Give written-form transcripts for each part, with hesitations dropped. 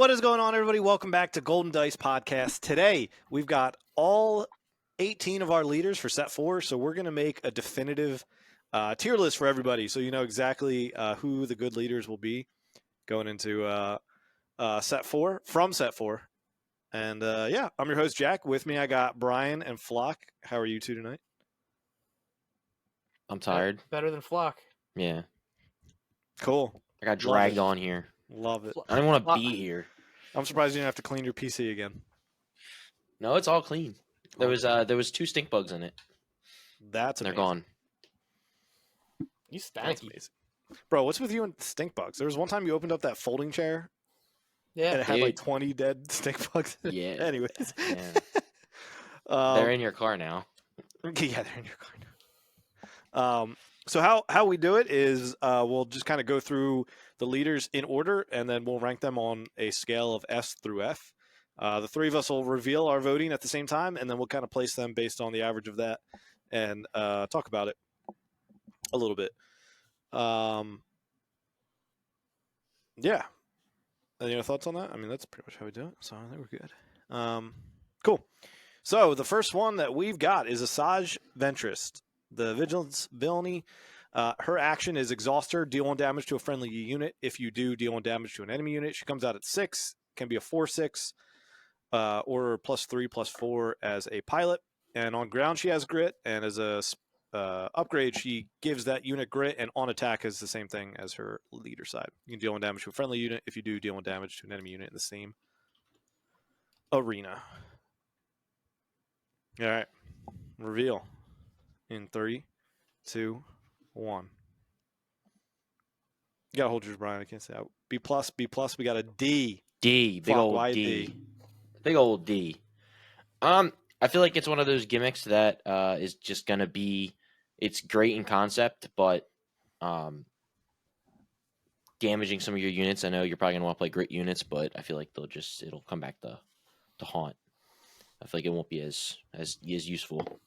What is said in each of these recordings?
What is going on, everybody? Welcome back to Golden Dice Podcast. Today, we've got all 18 of our leaders for set 4, so we're going to make a definitive tier list for everybody, so you know exactly who the good leaders will be going into set 4, from set 4. And yeah, I'm your host, Jack. With me, I got Brian and Flock. How are you two tonight? I'm tired. Better than Flock. Yeah. Cool. I got dragged on here. Love it. I don't want to be here. I'm surprised you didn't have to clean your PC again. No, it's all clean. There was 2 stink bugs in it. That's amazing. They're gone. You That's stanky. amazing. Bro, what's with you and stink bugs? There was one time you opened up that folding chair and Yeah. it had like Dude. 20 dead stink bugs. Yeah. Anyways. Yeah. They're in your car now. Yeah, they're in your car now. So how we do it is we'll just kind of go through the leaders in order, and then we'll rank them on a scale of S through F. The three of us will reveal our voting at the same time, and then we'll kind of place them based on the average of that and talk about it a little bit. Yeah. Any other thoughts on that? I mean, that's pretty much how we do it, so I think we're good. Cool. So the first one that we've got is Asajj Ventress, the Vigilance Villainy. Her action is Exhaust her, deal 1 damage to a friendly unit. If you do, deal 1 damage to an enemy unit. She comes out at 6, can be a 4/6, or +3/+4 as a pilot. And on ground, she has grit, and as a upgrade, she gives that unit grit, and on attack is the same thing as her leader side. You can deal 1 damage to a friendly unit. If you do, deal 1 damage to an enemy unit in the same arena. All right. Reveal in 3, 2, 1. You gotta hold yours, Brian. I can't say that. B+, B+. We got a D. D. Big Flock, old why D. D? Big old D. I feel like it's one of those gimmicks that is just gonna be. It's great in concept, but damaging some of your units. I know you're probably gonna want to play great units, but I feel like it'll come back to haunt. I feel like it won't be as useful.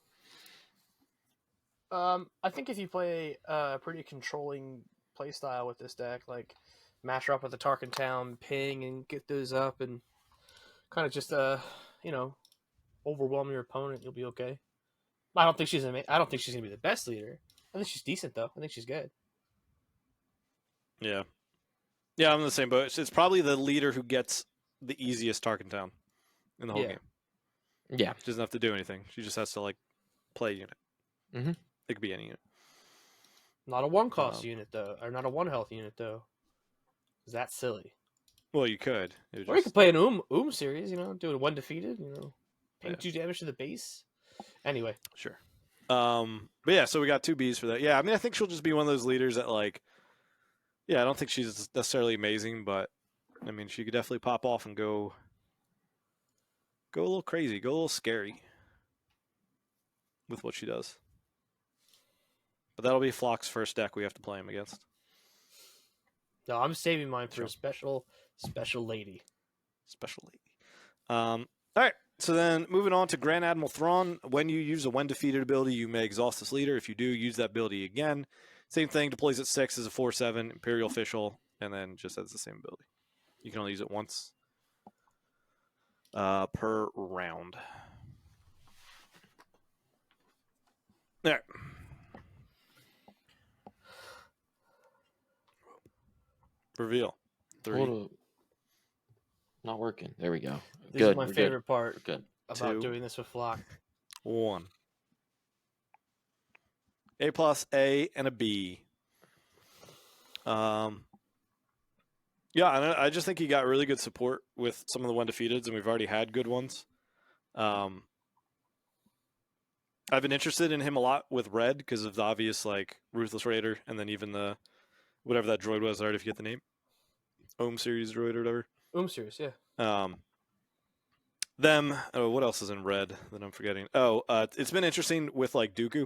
I think if you play a pretty controlling play style with this deck, like mash her up with the Tarkin Town, ping and get those up, and kind of just overwhelm your opponent, you'll be okay. I don't think she's gonna be the best leader. I think she's decent though. I think she's good. Yeah. Yeah, I'm in the same boat. It's probably the leader who gets the easiest Tarkin Town in the whole game. Yeah. She doesn't have to do anything. She just has to, like, play a unit. Mm-hmm. It could be any unit. Not a 1 cost unit though, or not a 1 health unit though. That's silly. Well, you could. Or you could play an series, do a 1 defeated, ping 2 damage to the base. Anyway. Sure. But yeah, so we got 2 Bs for that. Yeah, I mean, I think she'll just be one of those leaders that, like, yeah, I don't think she's necessarily amazing, but, I mean, she could definitely pop off and go a little crazy, go a little scary with what she does. But that'll be Flock's first deck we have to play him against. No, I'm saving mine for a special lady. Special lady. All right. So then moving on to Grand Admiral Thrawn. When you use a when defeated ability, you may exhaust this leader. If you do, use that ability again. Same thing, deploys at 6 as a 4/7, Imperial Official, and then just has the same ability. You can only use it once per round. All right. Reveal. 3. Hold up. Not working. There we go. This Good. is my We're favorite part Good. about 2. doing this with Flock. 1. A+, A, and a B. Yeah, and I just think he got really good support with some of the one defeateds, and we've already had good ones. I've been interested in him a lot with Red because of the obvious, like, Ruthless Raider, and then even the whatever that droid was. I already forget the name. Ohm series droid or whatever. Series, yeah. What else is in Red that I'm forgetting? It's been interesting with, like, Dooku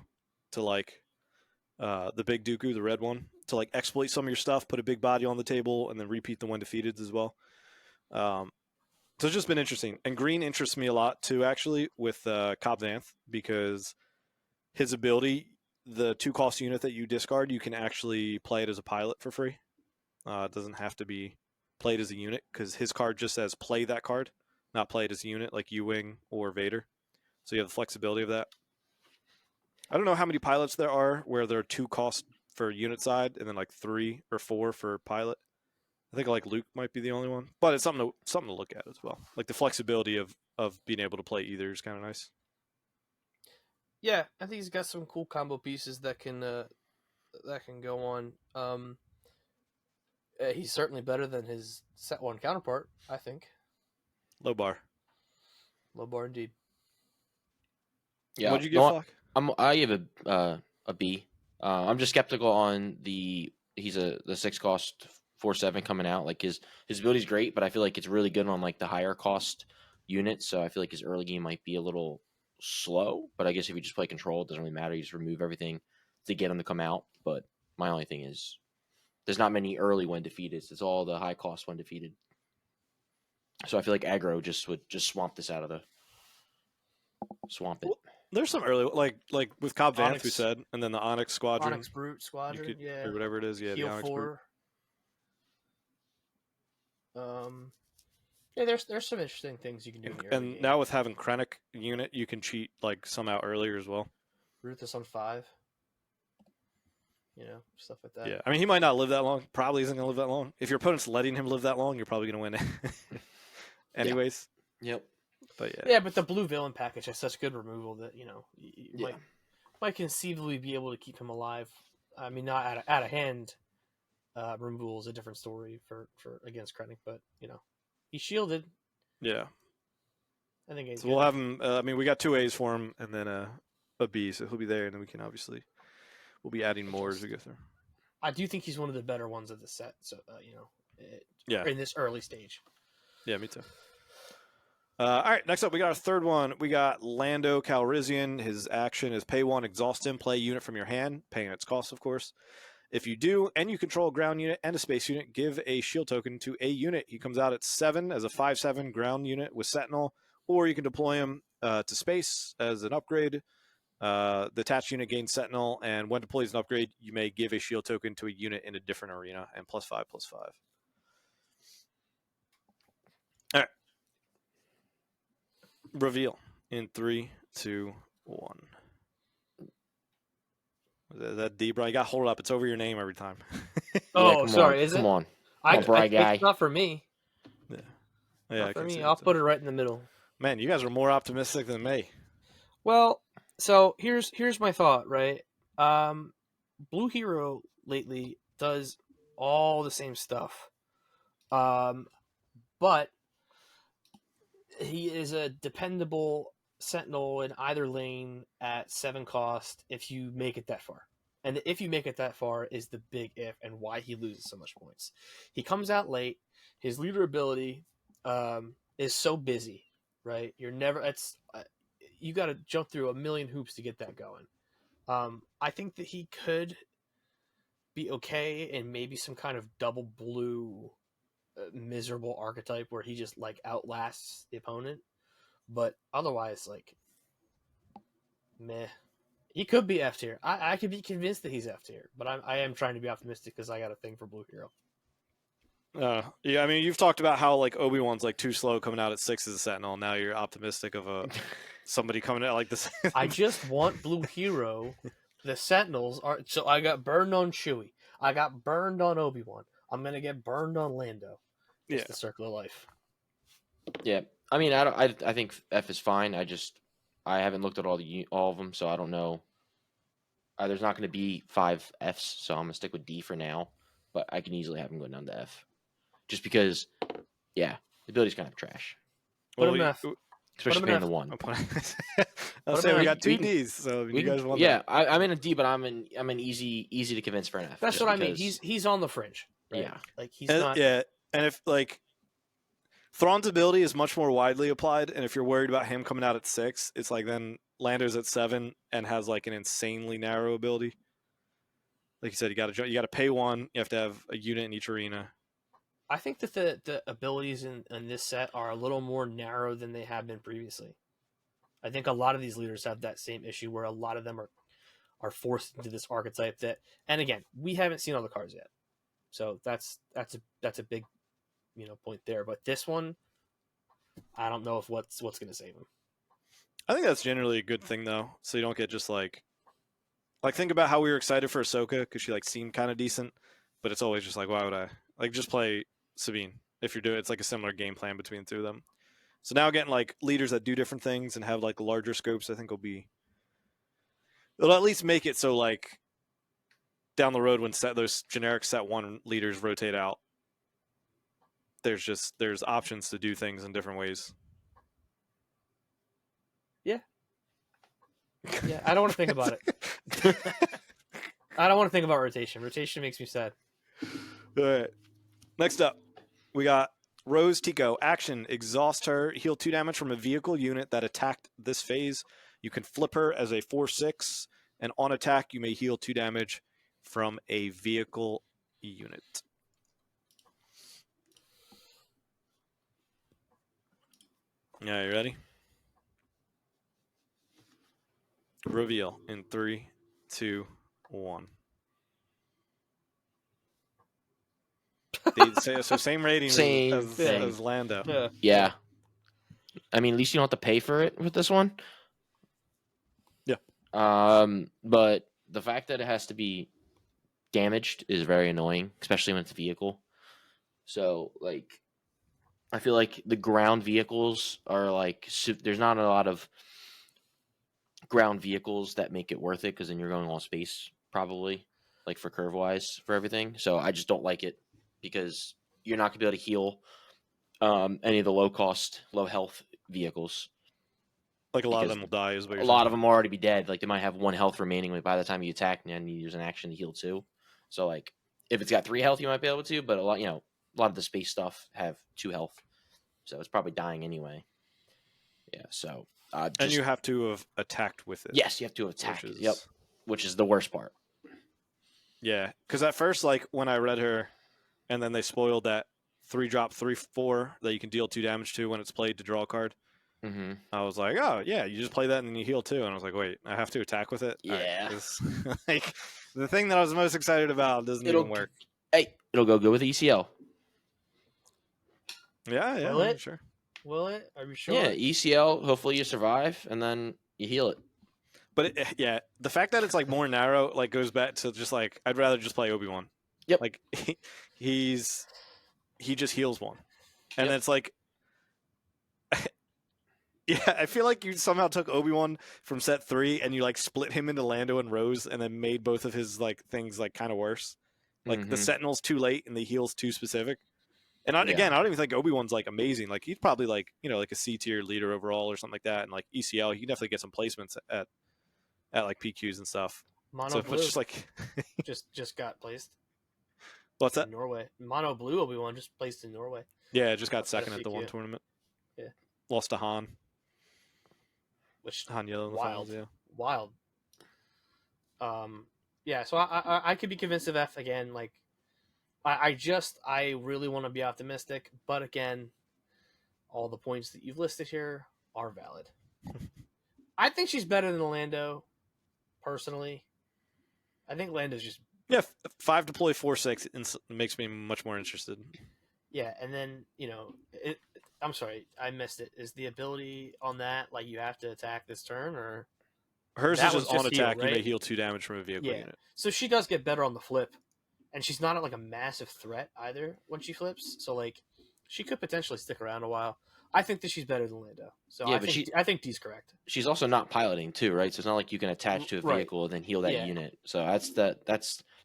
to, like, the big Dooku, the red one, to, like, exploit some of your stuff, put a big body on the table, and then repeat the one defeated as well. So it's just been interesting. And green interests me a lot too, actually, with Cobb Vanth, because his ability, the 2-cost unit that you discard, you can actually play it as a pilot for free. It doesn't have to be played as a unit because his card just says play that card, not play it as a unit like U-Wing or Vader. So you have the flexibility of that. I don't know how many pilots there are where there are 2 costs for unit side and then like 3 or 4 for pilot. I think like Luke might be the only one, but it's something to look at as well. Like the flexibility of being able to play either is kind of nice. Yeah, I think he's got some cool combo pieces that can go on. He's certainly better than his set 1 counterpart, I think. Low bar. Low bar indeed. Yeah. What'd you give Flock? I give a B. I'm just skeptical on the 6 cost 4/7 coming out. Like his ability's great, but I feel like it's really good on like the higher cost units. So I feel like his early game might be a little slow. But I guess if you just play control, it doesn't really matter. You just remove everything to get him to come out. But my only thing is there's not many early when defeated. It's all the high cost when defeated. So I feel like aggro would swamp this out of the swamp it. Well, there's some early like with Cobb Vanth Onyx. we said, and then the Onyx Squadron. Onyx Brute Squadron, yeah. Or whatever it is, yeah, Heal the Onyx Brute. 4. Yeah, there's some interesting things you can do in your And now with having Krennic unit, you can cheat like somehow earlier as well. Ruthless on 5. You know, stuff like that. Yeah, I mean he might not live that long. Probably isn't gonna live that long. If your opponent's letting him live that long, you're probably gonna win. Anyways. Yep. But yeah. Yeah, but the blue villain package has such good removal that you might conceivably be able to keep him alive. I mean, not out of hand. Removal is a different story for against Krennic, but he's shielded. Yeah. I think so we'll have him. I mean, we got 2 A's for him, and then a B, so he'll be there, and then we can we'll be adding more as we go through. I do think he's one of the better ones of the set. So yeah, in this early stage. Yeah, me too. All right, next up, we got our third one. We got Lando Calrissian. His action is pay 1, exhaust him, play a unit from your hand, paying its cost, of course. If you do, and you control a ground unit and a space unit, give a shield token to a unit. He comes out at 7 as a 5/7 ground unit with Sentinel, or you can deploy him to space as an upgrade. The attached unit gains Sentinel, and when deployed as an upgrade, you may give a shield token to a unit in a different arena, and +5/+5. All right. Reveal in 3, 2, 1. That D, bro. You got to hold it up. It's over your name every time. Oh, sorry. Come on. Guy. It's not for me. Yeah. Not for me. I'll put it right in the middle. Man, you guys are more optimistic than me. Well, so here's my thought, right? Blue Hero lately does all the same stuff. But he is a dependable Sentinel in either lane at 7 cost if you make it that far. And if you make it that far is the big if and why he loses so much points. He comes out late. His leader ability is so busy, right? You got to jump through a million hoops to get that going. I think that he could be okay in maybe some kind of double blue miserable archetype where he just like outlasts the opponent. But otherwise, like, meh. He could be F tier. I could be convinced that he's F tier, but I am trying to be optimistic because I got a thing for Blue Hero. Yeah, I mean, you've talked about how like Obi-Wan's like too slow coming out at 6 as a Sentinel. Now you're optimistic of somebody coming out like this. I just want Blue Hero. The Sentinels are so I got burned on Chewie. I got burned on Obi-Wan. I'm gonna get burned on Lando. It's the circle of life. Yeah, I mean, I think F is fine. I haven't looked at all of them, so I don't know. There's not going to be 5 Fs, so I'm gonna stick with D for now. But I can easily have him go down to F, just because, the ability's kind of trash. Put him F. Especially paying the 1. I'll say we got 2 Ds, so you guys want that. I'm in a D, but I'm an easy to convince for an F. That's what I mean. He's on the fringe. Right? Yeah, like he's not. Yeah, and if like Thrawn's ability is much more widely applied, and if you're worried about him coming out at 6, it's like then Lando's at 7 and has like an insanely narrow ability. Like you said, you got to pay 1. You have to have a unit in each arena. I think that the abilities in this set are a little more narrow than they have been previously. I think a lot of these leaders have that same issue where a lot of them are forced into this archetype that, and again, we haven't seen all the cards yet, so that's a big point there. But this one, I don't know if what's going to save him. I think that's generally a good thing though, so you don't get just like think about how we were excited for Ahsoka because she like seemed kind of decent, but it's always just like, why would I just play Sabine if you're doing it's like a similar game plan between the two of them. So now getting like leaders that do different things and have like larger scopes, I think it'll at least make it so like down the road when those generic set 1 leaders rotate out, there's options to do things in different ways. Yeah, I don't want to think about it. I don't want to think about rotation. Rotation makes me sad. All right. Next up, we got Rose Tico. Action. Exhaust her. Heal 2 damage from a vehicle unit that attacked this phase. You can flip her as a 4/6, and on attack, you may heal 2 damage from a vehicle unit. Yeah, you ready? Reveal in 3, 2, 1. So same rating as Lando. Yeah. I mean, at least you don't have to pay for it with this one. Yeah. But the fact that it has to be damaged is very annoying, especially when it's a vehicle. So, like, I feel like the ground vehicles are like there's not a lot of ground vehicles that make it worth it because then you're going all space probably, like for curve wise for everything. So I just don't like it because you're not gonna be able to heal any of the low cost, low health vehicles. Like a lot of them will die. Is what you're a lot saying. of them will already be dead. Like they might have 1 health remaining by the time you attack, and then you use an action to heal 2. So like if it's got 3 health, you might be able to, but a lot of the space stuff have 2 health, so it's probably dying anyway. Yeah, so and you have to have attacked with it. Yes, you have to attack. Yep, which is the worst part. Yeah, because at first, like when I read her, and then they spoiled that 3-drop 3/4 that you can deal 2 damage to when it's played to draw a card. Mm-hmm. I was like, oh yeah, you just play that and then you heal 2, and I was like, wait, I have to attack with it. Yeah, right, like the thing that I was most excited about doesn't even work. Hey, it'll go good with ECL. Yeah, Will it? Sure. Will it? Are you sure? Yeah, ECL. Hopefully you survive, and then you heal it. But the fact that it's like more narrow, like goes back to just like I'd rather just play Obi-Wan. Yep. Like he just heals 1, and it's like, yeah, I feel like you somehow took Obi-Wan from set 3 and you like split him into Lando and Rose, and then made both of his like things like kind of worse. Like the Sentinel's too late and the heal's too specific. And again, I don't even think Obi-Wan's like amazing. Like he's probably like like a C tier leader overall or something like that. And like ECL, he can definitely get some placements at like PQs and stuff. Mono Blue just like just got placed. What's that? In Norway. Mono Blue Obi-Wan just placed in Norway. Yeah, just got second at the one tournament. Yeah, lost to Han. Which Han Yellow in the finals, yeah. Wild. Yeah, so I could be convinced of F again. Like, I really want to be optimistic, but again, all the points that you've listed here are valid. I think she's better than Lando, personally. I think Lando's just 5 deploy 4/6 makes me much more interested. Yeah, and then I'm sorry, I missed it. Is the ability on that like you have to attack this turn, or hers is just on attack? Heal, right? You may heal 2 damage from a vehicle unit. So she does get better on the flip, and she's not like a massive threat either when she flips. So like she could potentially stick around a while. I think that she's better than Lando. So yeah, I think D's correct. She's also not piloting too, right? So it's not like you can attach to a vehicle and then heal that unit. So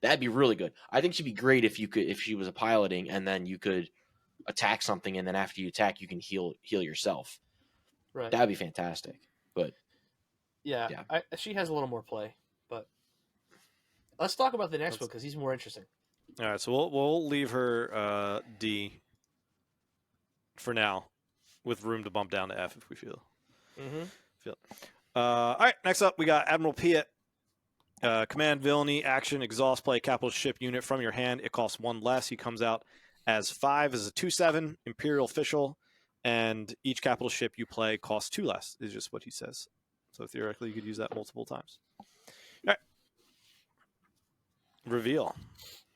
that'd be really good. I think she'd be great if she was a piloting and then you could attack something and then after you attack you can heal yourself. Right. That'd be fantastic. But yeah. She has a little more play. But let's talk about the next one because he's more interesting. All right, so we'll leave her D for now, with room to bump down to F if we feel. All right, next up we got Admiral Piett. Command villainy, action, exhaust, play a capital ship unit from your hand. It costs 1 less. He comes out as 5 as a 2/7 Imperial official, and each capital ship you play costs 2 less. Is just what he says. So theoretically, you could use that multiple times. All right. Reveal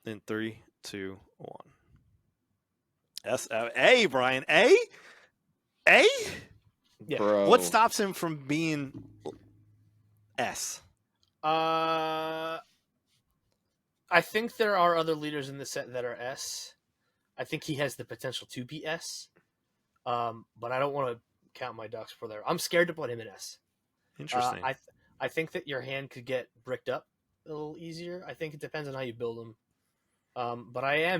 in 3, 2, 1. A, Brian. A? Yeah. Bro. What stops him from being S? I think there are other leaders in the set that are S. I think he has the potential to be S. But I don't want to count my ducks before there. I'm scared to put him in S. Interesting. I think that your hand could get bricked up a little easier. I think it depends on how you build him. But I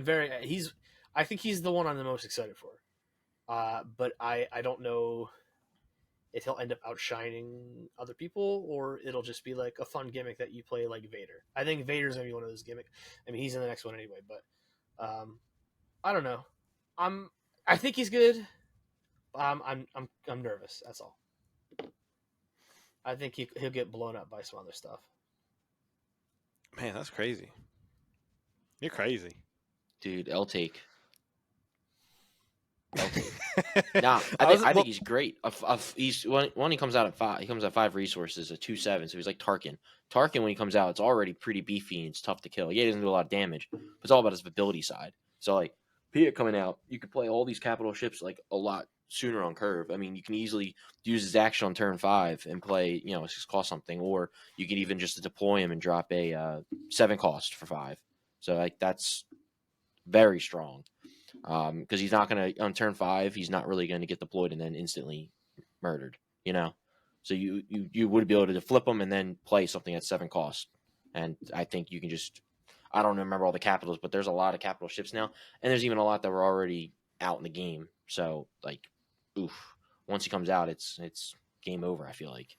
think he's the one I'm the most excited for. But I don't know if he'll end up outshining other people or it'll just be like a fun gimmick that you play like Vader. I think Vader's gonna be one of those gimmicks. I mean, he's in the next one anyway, but I don't know. I think he's good. I'm nervous. That's all. I think he'll get blown up by some other stuff. Man, that's crazy. You're crazy. Dude, L take. Nah, I think he's great. He's when he comes out at 5, he comes at 5 resources, a 2/7, so he's like Tarkin. Tarkin, when he comes out, it's already pretty beefy and it's tough to kill. Yeah, he doesn't do a lot of damage, but it's all about his ability side. So like Piett coming out, you could play all these capital ships like a lot sooner on curve. I mean, you can easily use his action on turn 5 and play, cost something, or you can even just deploy him and drop a 7 cost for 5. So like that's very strong. Because he's not going to, on turn 5, he's not really going to get deployed and then instantly murdered, So you would be able to flip him and then play something at 7 cost. And I think you can just, I don't remember all the capitals, but there's a lot of capital ships now. And there's even a lot that were already out in the game. So, like, once he comes out, it's game over, I feel like.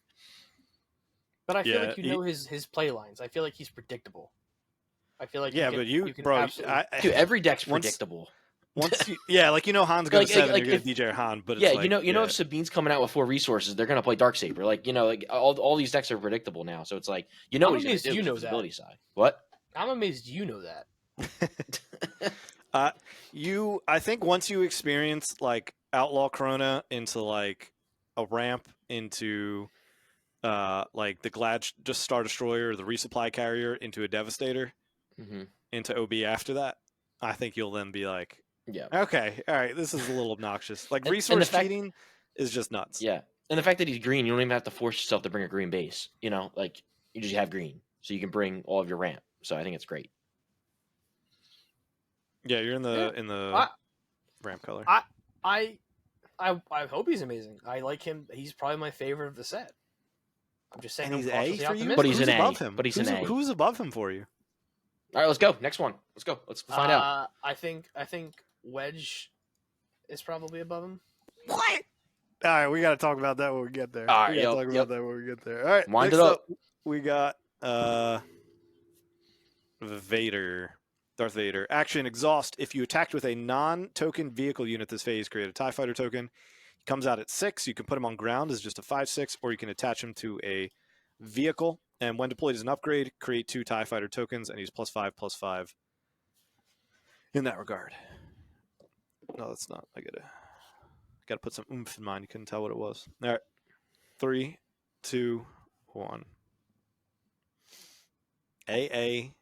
But I feel like his play lines. I feel like he's predictable. I feel like dude, every deck's predictable. Once Han's going to 7, you're going to DJ Han, but it's if Sabine's coming out with 4 resources, they're going to play Darksaber. All these decks are predictable now, so it's like what he's going to do with his ability side. What? I'm amazed you know that. I think once you experience like Outlaw Corona into like a ramp into like the Glad just Star Destroyer or the Resupply Carrier into a Devastator into OB after that, I think you'll then be like, yeah, okay, all right, this is a little obnoxious. Like resource cheating is just nuts. Yeah, and the fact that he's green, you don't even have to force yourself to bring a green base. Like you just have green, so you can bring all of your ramp. So I think it's great. Yeah, you're in the ramp color. I hope he's amazing. I like him. He's probably my favorite of the set. I'm just saying. And he's A for you, but he's an A. Above him? But he's an A. Who's above him for you? All right, let's go. Next one. Let's go. Let's find out. I think Wedge is probably above him. What? All right, we got to talk about that when we get there. All right, we got to talk about that when we get there. All right, wind it up. We got Vader. Darth Vader. Action, exhaust. If you attacked with a non-token vehicle unit this phase, create a TIE Fighter token. He comes out at 6. You can put him on ground as just a 5/6, or you can attach him to a vehicle. And when deployed as an upgrade, create 2 TIE Fighter tokens, and he's +5/+5 in that regard. No, that's not. I gotta put some oomph in mine. You couldn't tell what it was. All right. 3, 2, 1. A.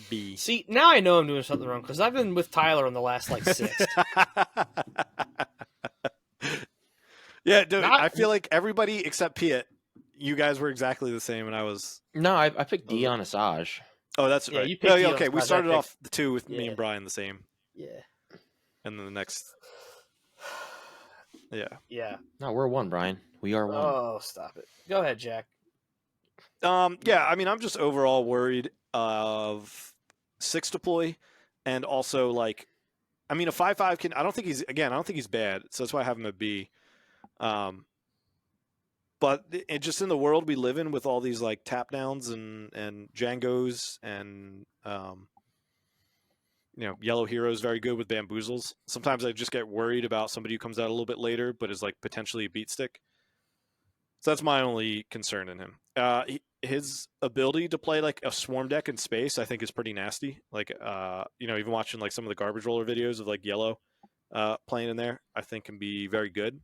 B. See, now I know I'm doing something wrong because I've been with Tyler on the last 6. Yeah, dude, I feel like everybody except Piett, you guys were exactly the same, and I was. No, I picked D on Asajj. Oh, that's right. You picked D on okay, we Asajj, started off the 2 with me Yeah. and Brian the same, Yeah. and then the next. Yeah. Yeah. No, we're 1, Brian. We are 1. Oh, stop it. Go ahead, Jack. Yeah, I mean, I'm just overall worried of 6 deploy, and also like, I mean, a 5/5 can. I don't think he's bad, so that's why I have him at B. But it just in the world we live in with all these like tap downs and Django's and Yellow Hero's very good with bamboozles. Sometimes I just get worried about somebody who comes out a little bit later but is like potentially a beat stick. So that's my only concern in him. His ability to play like a swarm deck in space, I think, is pretty nasty. Like, even watching like some of the garbage roller videos of like Yellow playing in there, I think can be very good.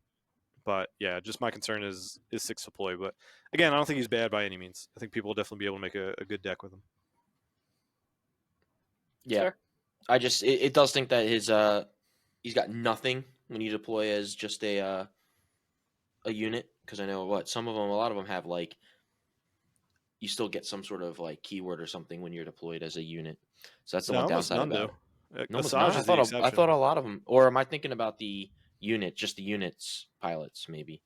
But yeah, just my concern is 6 deploy. But again, I don't think he's bad by any means. I think people will definitely be able to make a good deck with him. Yeah, Sure. I just it does think that his he's got nothing when you deploy as just a unit, because I know a lot of them have like you still get some sort of like keyword or something when you're deployed as a unit. So that's the No, one almost downside none about do. it. No, almost Asajj none. is I the thought exception. a lot of them, or am I thinking about the unit, just the units pilots maybe?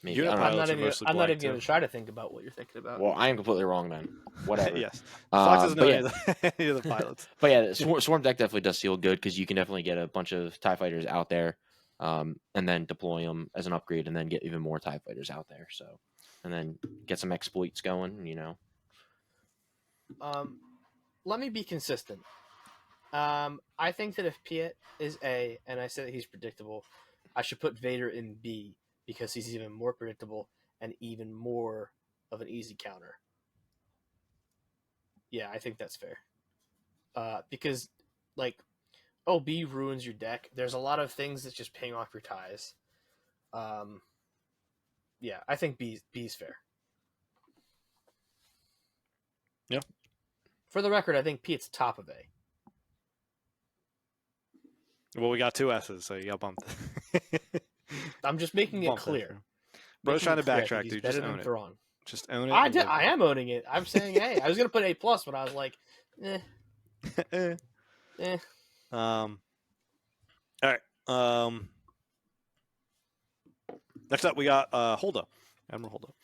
Maybe Unit I don't know. pilots are mostly I'm not blank, even going too. to try to think about what you're thinking about. Well, I am completely wrong then. Whatever. Yes. Fox doesn't know But any, yeah, of the, any of the pilots. but yeah, Swarm deck definitely does feel good because you can definitely get a bunch of TIE fighters out there, and then deploy them as an upgrade, and then get even more TIE fighters out there. So, and then get some exploits going. Let me be consistent. I think that if Piett is A, and I say that he's predictable, I should put Vader in B because he's even more predictable and even more of an easy counter. Yeah, I think that's fair. Because, like, B ruins your deck. There's a lot of things that's just paying off your ties. Yeah, I think B's fair. Yeah. For the record, I think Piett's top of A. Well, we got 2 S's, so you got bumped. I'm just making it Bumped that clear. through. Bro's trying to backtrack, He's dude. better Just than own it. Thrawn. Just own it. I am owning it. I'm saying A. I was gonna put A+, but I was like, Eh. eh. All right. Next up, we got Holdo. Admiral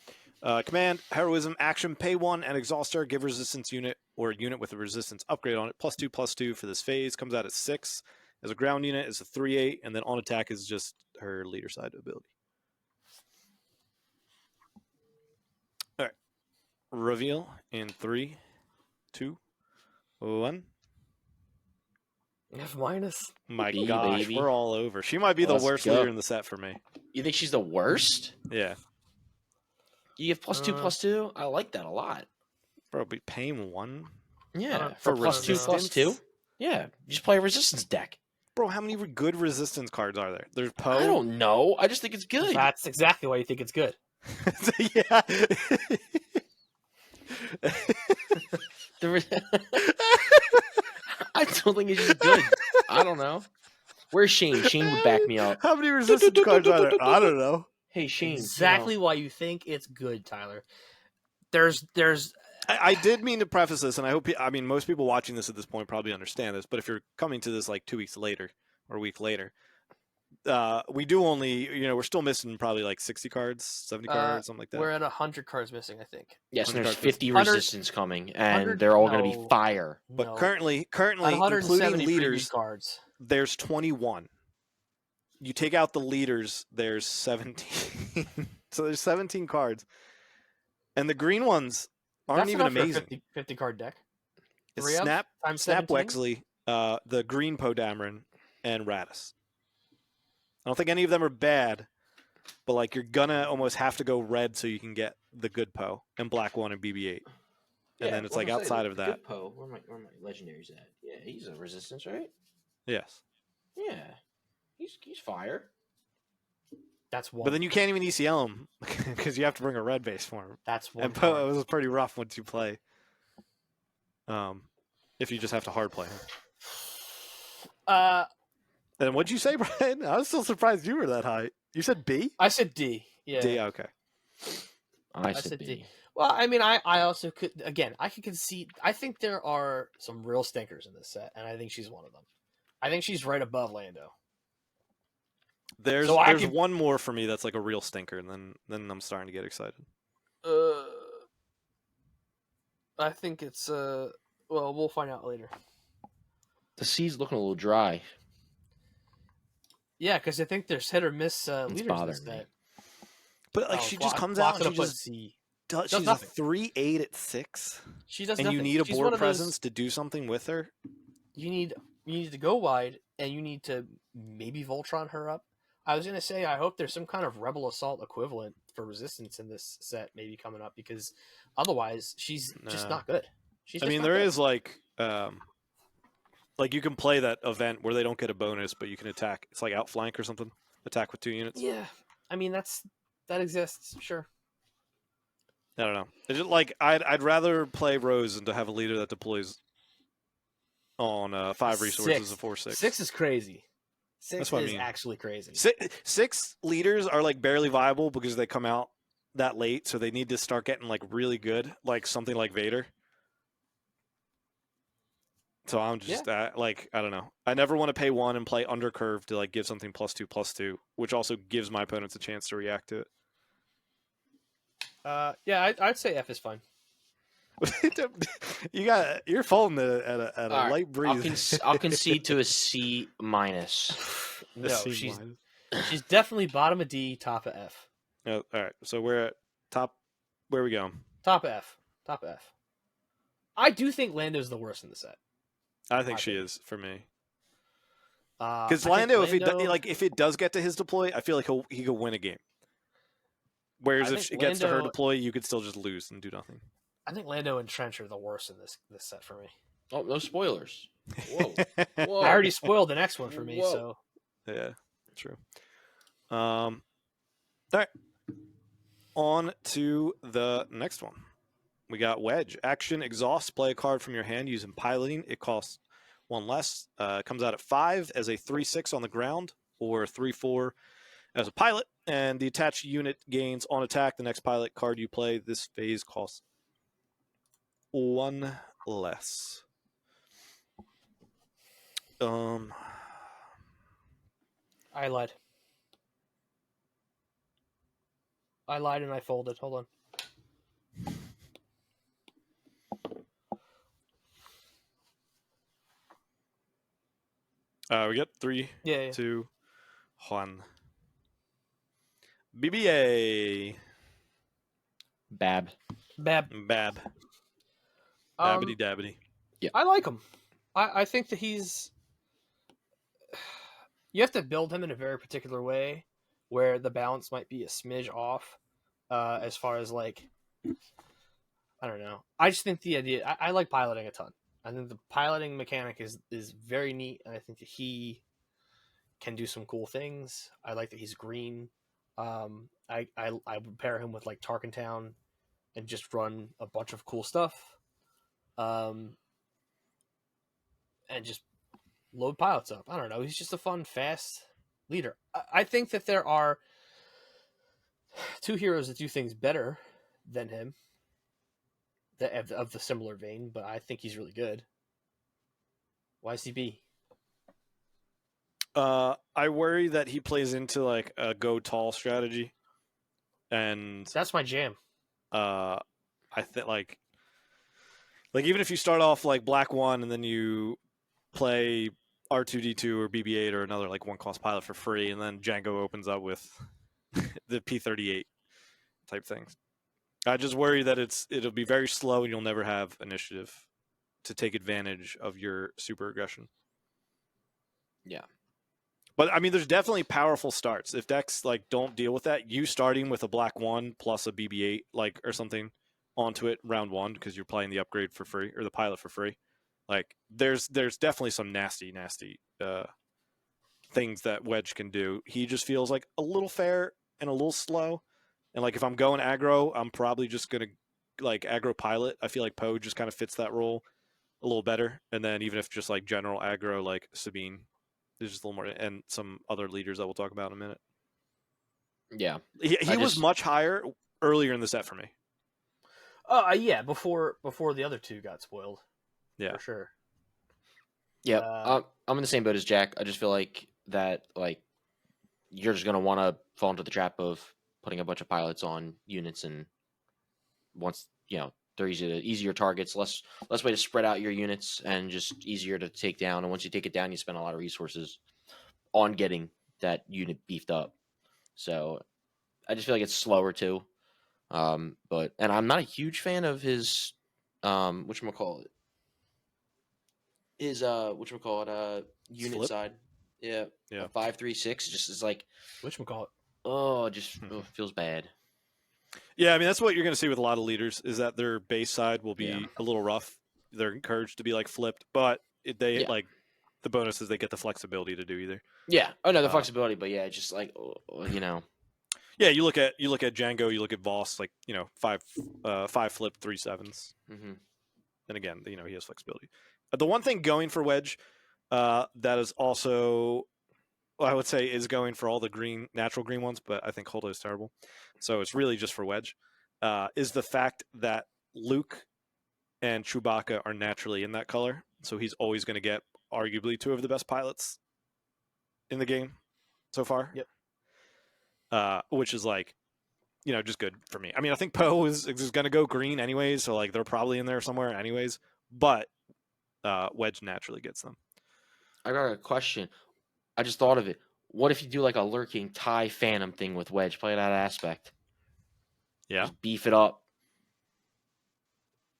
Holdo. Command, heroism, action, pay 1 and exhauster. Give resistance unit or unit with a resistance upgrade on it. +2/+2 for this phase. Comes out at 6. As a ground unit, is a 3/8, and then on attack is just her leader side ability. All right. Reveal in 3, 2, 1. F-. My B, gosh, baby. we're all over. She might be the Let's worst go. leader in the set for me. You think she's the worst? Yeah. You give +2/+2? I like that a lot. Bro, be paying 1? Yeah, For for +2/+2. Yeah, you just play a resistance deck. Bro, how many good resistance cards are there? There's Poe. I don't know. I just think it's good. That's exactly why you think it's good. Yeah. I don't think it's just good. I don't know. Where's Shane? Shane would back me up. How many resistance cards are there? I don't know. Hey, Shane. Exactly why you think it's good, Tyler. There's I did mean to preface this, and I hope most people watching this at this point probably understand this, but if you're coming to this like 2 weeks later or a week later, we do only, we're still missing probably like 60 cards, 70 cards, something like that. We're at 100 cards missing, I think. Yes, and there's 100 50 resistance coming, and 100 they're all going to no. be fire. But No. currently, At 170 including leaders, cards. there's 21. You take out the leaders, there's 17. So there's 17 cards. And the green ones aren't That's even enough for a amazing. 50 card deck. It's 3 of Snap, times Snap 17? Wexley, the green Poe Dameron, and Radis. I don't think any of them are bad, but like you're gonna almost have to go red so you can get the good Poe and black one and BB-8. And then it's like outside of that. Poe, where my legendaries at? Yeah, he's a resistance, right? Yes. Yeah, he's fire. That's one. But then you can't even ECL him because you have to bring a red base for him. That's one. And Poe, it was pretty rough once you play. If you just have to hard play him. And what'd you say, Brian? I was still surprised you were that high. You said B? I said D. Yeah. D, okay. I said B. D. Well, I mean, I also could, again, I could concede. I think there are some real stinkers in this set, and I think she's one of them. I think she's right above Lando. There's one more for me that's like a real stinker, and then I'm starting to get excited. I think it's well, we'll find out later. The sea's looking a little dry. Yeah, because I think there's hit or miss leaders in this bothering me. set. But like she just comes out and she just C. she's nothing. a 3/8 at 6. She does and nothing. you need a She's board one of those- presence to do something with her. You need to go wide, and you need to maybe Voltron her up. I was gonna say I hope there's some kind of Rebel Assault equivalent for resistance in this set maybe coming up, because otherwise she's just not good. I mean, there is like you can play that event where they don't get a bonus, but you can attack. It's like outflank or something. Attack with 2 units. Yeah, I mean that exists, sure. I don't know. It's just like I'd rather play Rose than to have a leader that deploys on 5 resources of 4/6. 6 is crazy. That's 6 what I is mean. actually crazy. 6 leaders are like barely viable because they come out that late, so they need to start getting like really good, like something like Vader. So I'm just like, I don't know. I never want to pay 1 and play under curve to like give something +2/+2, which also gives my opponents a chance to react to it. I'd say F is fine. You're falling at a All right, light breeze. I'll concede to a C-. No, C she's minus. definitely bottom of D, top of F. Oh, all right, so we're at top. Where are we going? Top of F. Top of F. I do think Lando's the worst in the set. I think she is for me. Because Because Lando, if it does get to his deploy, I feel like he could win a game. Whereas I if think it gets to her Lando- deploy, you could still just lose and do nothing. I think Lando and Trench are the worst in this set for me. Oh, no spoilers. Whoa. Whoa. I already spoiled the next one for me, Whoa. so Yeah, true. All right. On to the next one. We got Wedge. Action exhaust. Play a card from your hand using piloting. It costs 1 less. Comes out at 5 as a 3/6 on the ground, or 3/4 as a pilot. And the attached unit gains on attack. The next pilot card you play this phase costs 1 less. I lied. I lied and I folded. Hold on. We got 3, Yeah. 2, 1. BBA. Bab. Bab. Bab. Babbity dabbity. I like him. I think that he's. You have to build him in a very particular way, where the balance might be a smidge off, as far as like. I don't know. I just think the idea. I like piloting a ton. I think the piloting mechanic is very neat, and I think that he can do some cool things. I like that he's green. I would pair him with like Tarkentown, and just run a bunch of cool stuff. And just load pilots up. I don't know. He's just a fun, fast leader. I think that there are 2 heroes that do things better than him, that of the similar vein, but I think he's really good. YCB. I worry that he plays into like a go tall strategy, and That's my jam. I think like even if you start off like Black 1 and then you play R2D2 or BB-8 or another like 1-cost pilot for free, and then Django opens up with the P-38 type things. I just worry that it'll be very slow and you'll never have initiative to take advantage of your super aggression. Yeah. But I mean, there's definitely powerful starts. If decks like don't deal with that, you starting with a Black 1 plus a BB-8 like or something onto it round 1 because you're playing the upgrade for free or the pilot for free. Like there's definitely some nasty things that Wedge can do. He just feels like a little fair and a little slow. And like if I'm going aggro, I'm probably just gonna like aggro pilot. I feel like Poe just kind of fits that role a little better. And then even if just like general aggro, like Sabine, there's just a little more, and some other leaders that we'll talk about in a minute. Yeah. He was much higher earlier in the set for me. Yeah, before the other 2 got spoiled. Yeah, for sure. Yeah, I'm in the same boat as Jack. I just feel like that, like, you're just gonna want to fall into the trap of putting a bunch of pilots on units, and once they're easier targets, less way to spread out your units, and just easier to take down. And once you take it down, you spend a lot of resources on getting that unit beefed up. So I just feel like it's slower too. And I'm not a huge fan of his whatchamacallit. His unit Flip? side. Yeah. Yeah. 5-3-6 just is like Whatchamacallit. Feels bad. Yeah, I mean that's what you're going to see with a lot of leaders is that their base side will be a little rough. They're encouraged to be like flipped, but like the bonus is they get the flexibility to do either. Yeah. Oh no, the flexibility, but yeah, just like Yeah, you look at Django, you look at Voss, like 5 flip 3 7s, Mm-hmm. and again, he has flexibility. The one thing going for Wedge that is also, well, I would say, is going for all the natural green ones, but I think Holdo is terrible. So it's really just for Wedge, is the fact that Luke and Chewbacca are naturally in that color. So he's always going to get arguably 2 of the best pilots in the game so far. Yep. Which is like, just good for me. I mean, I think Poe is going to go green anyways, so like they're probably in there somewhere anyways. But Wedge naturally gets them. I got a question. I just thought of it. What if you do like a lurking TIE Phantom thing with Wedge? Play that aspect. Yeah. Just beef it up.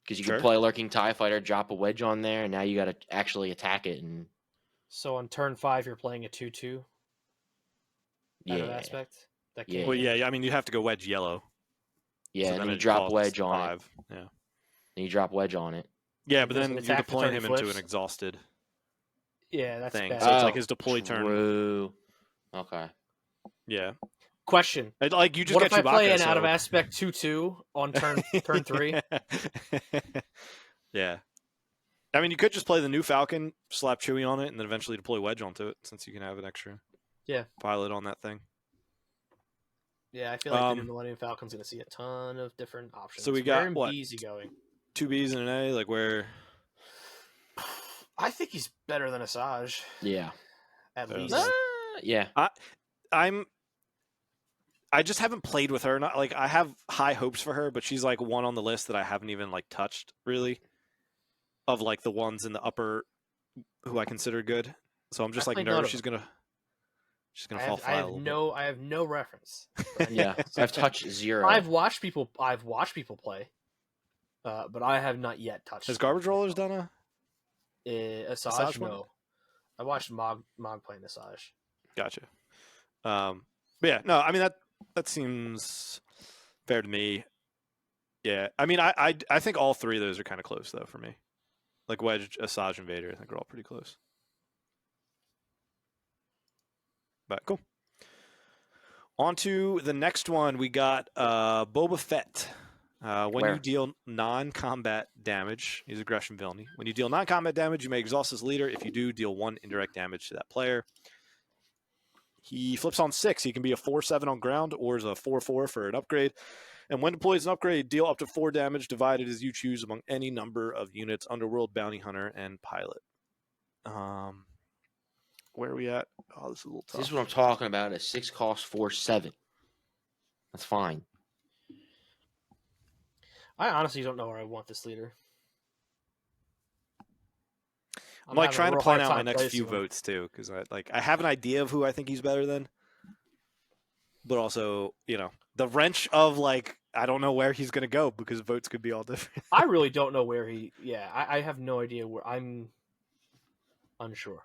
Because you Sure. can play a lurking TIE fighter, drop a Wedge on there, and now you got to actually attack it. And So on turn 5, you're playing a 2/2 yeah, aspect. That Yeah. Well, yeah. I mean, you have to go Wedge yellow. yeah, So and then then you it drop costs Wedge on 5. it. Yeah. And you drop Wedge on it. Yeah, It but doesn't then you're attack the deploying turn him it into flips? an exhausted Yeah, that's thing. bad. So it's like his deploy turn. True. Okay. Yeah. Question. Like you just What get if I Chewbacca. play an so... out of aspect 2/2 on turn 3? Yeah. I mean, you could just play the new Falcon, slap Chewie on it, and then eventually deploy Wedge onto it, since you can have an extra pilot on that thing. Yeah, I feel like the new Millennium Falcon's going to see a ton of different options. So we got, Where what? easygoing. 2 Bs and an A, like where? I think he's better than Asajj. Yeah. At Better least. than- Yeah. I just haven't played with her. Not like I have high hopes for her, but she's like one on the list that I haven't even like touched really. Of like the ones in the upper who I consider good. So I'm just like nervous she's gonna fall flat a little bit. I have no reference. Yeah. I've touched 0. I've watched people play, but I have not yet touched. Has Garbage Rollers done a Asajj? one? No, I watched Mog playing Asajj. Gotcha. But yeah, no, I mean that seems fair to me. Yeah, I mean I think all 3 of those are kind of close though for me. Like Wedge, Asajj, and Vader, I think are all pretty close. But cool. On to the next one, we got Boba Fett. When you deal non-combat damage, he's aggression villainy. When you deal non-combat damage, you may exhaust his leader. If you do, deal 1 indirect damage to that player. He flips on 6. He can be a 4/7 on ground or is a 4/4 for an upgrade. And when deployed as an upgrade, deal up to 4 damage divided as you choose among any number of units, Underworld, Bounty Hunter, and Pilot. Where are we at? Oh, this is a little tough. This is what I'm talking about. A 6 cost 4/7. That's fine. I honestly don't know where I want this leader. I'm like having a trying to real plan hard out my time next few placing him. votes too, because I have an idea of who I think he's better than, but also the wrench of like I don't know where he's gonna go because votes could be all different. I really don't know where he. Yeah, I have no idea where. I'm unsure.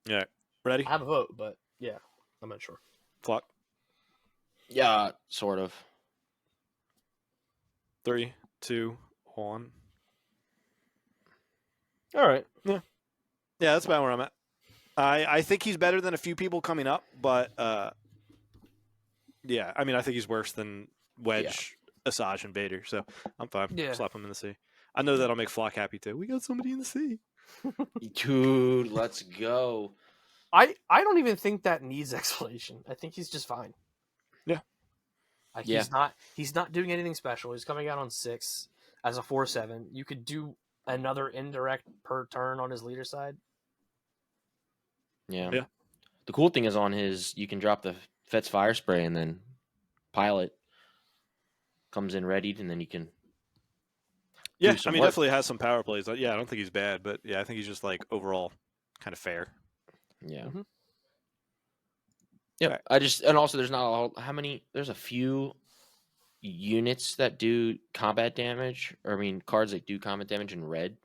Yeah, ready? I have a vote, but yeah, I'm unsure. Clock. Yeah, sort of. 3, 2, 1. All right. Yeah, that's about where I'm at. I think he's better than a few people coming up, but yeah, I mean I think he's worse than Wedge, Asajj, and Vader. So I'm fine. Yeah. Slap him in the sea. I know that'll make Flock happy too. We got somebody in the sea. Dude, let's go. I don't even think that needs explanation. I think he's just fine. Yeah. Like, Yeah. He's not doing anything special. He's coming out on 6 as a 4/7. You could do another indirect per turn on his leader side. Yeah. Yeah. The cool thing is on his, you can drop the Fett's Fire Spray and then Pilot comes in readied and then you can. Yeah, do some I mean work. definitely has some power plays. Yeah, I don't think he's bad, but yeah, I think he's just like overall kind of fair. Yeah. Mhm. Yeah. Right. And also there's not there's a few units that do combat damage, or I mean cards that do combat damage in red,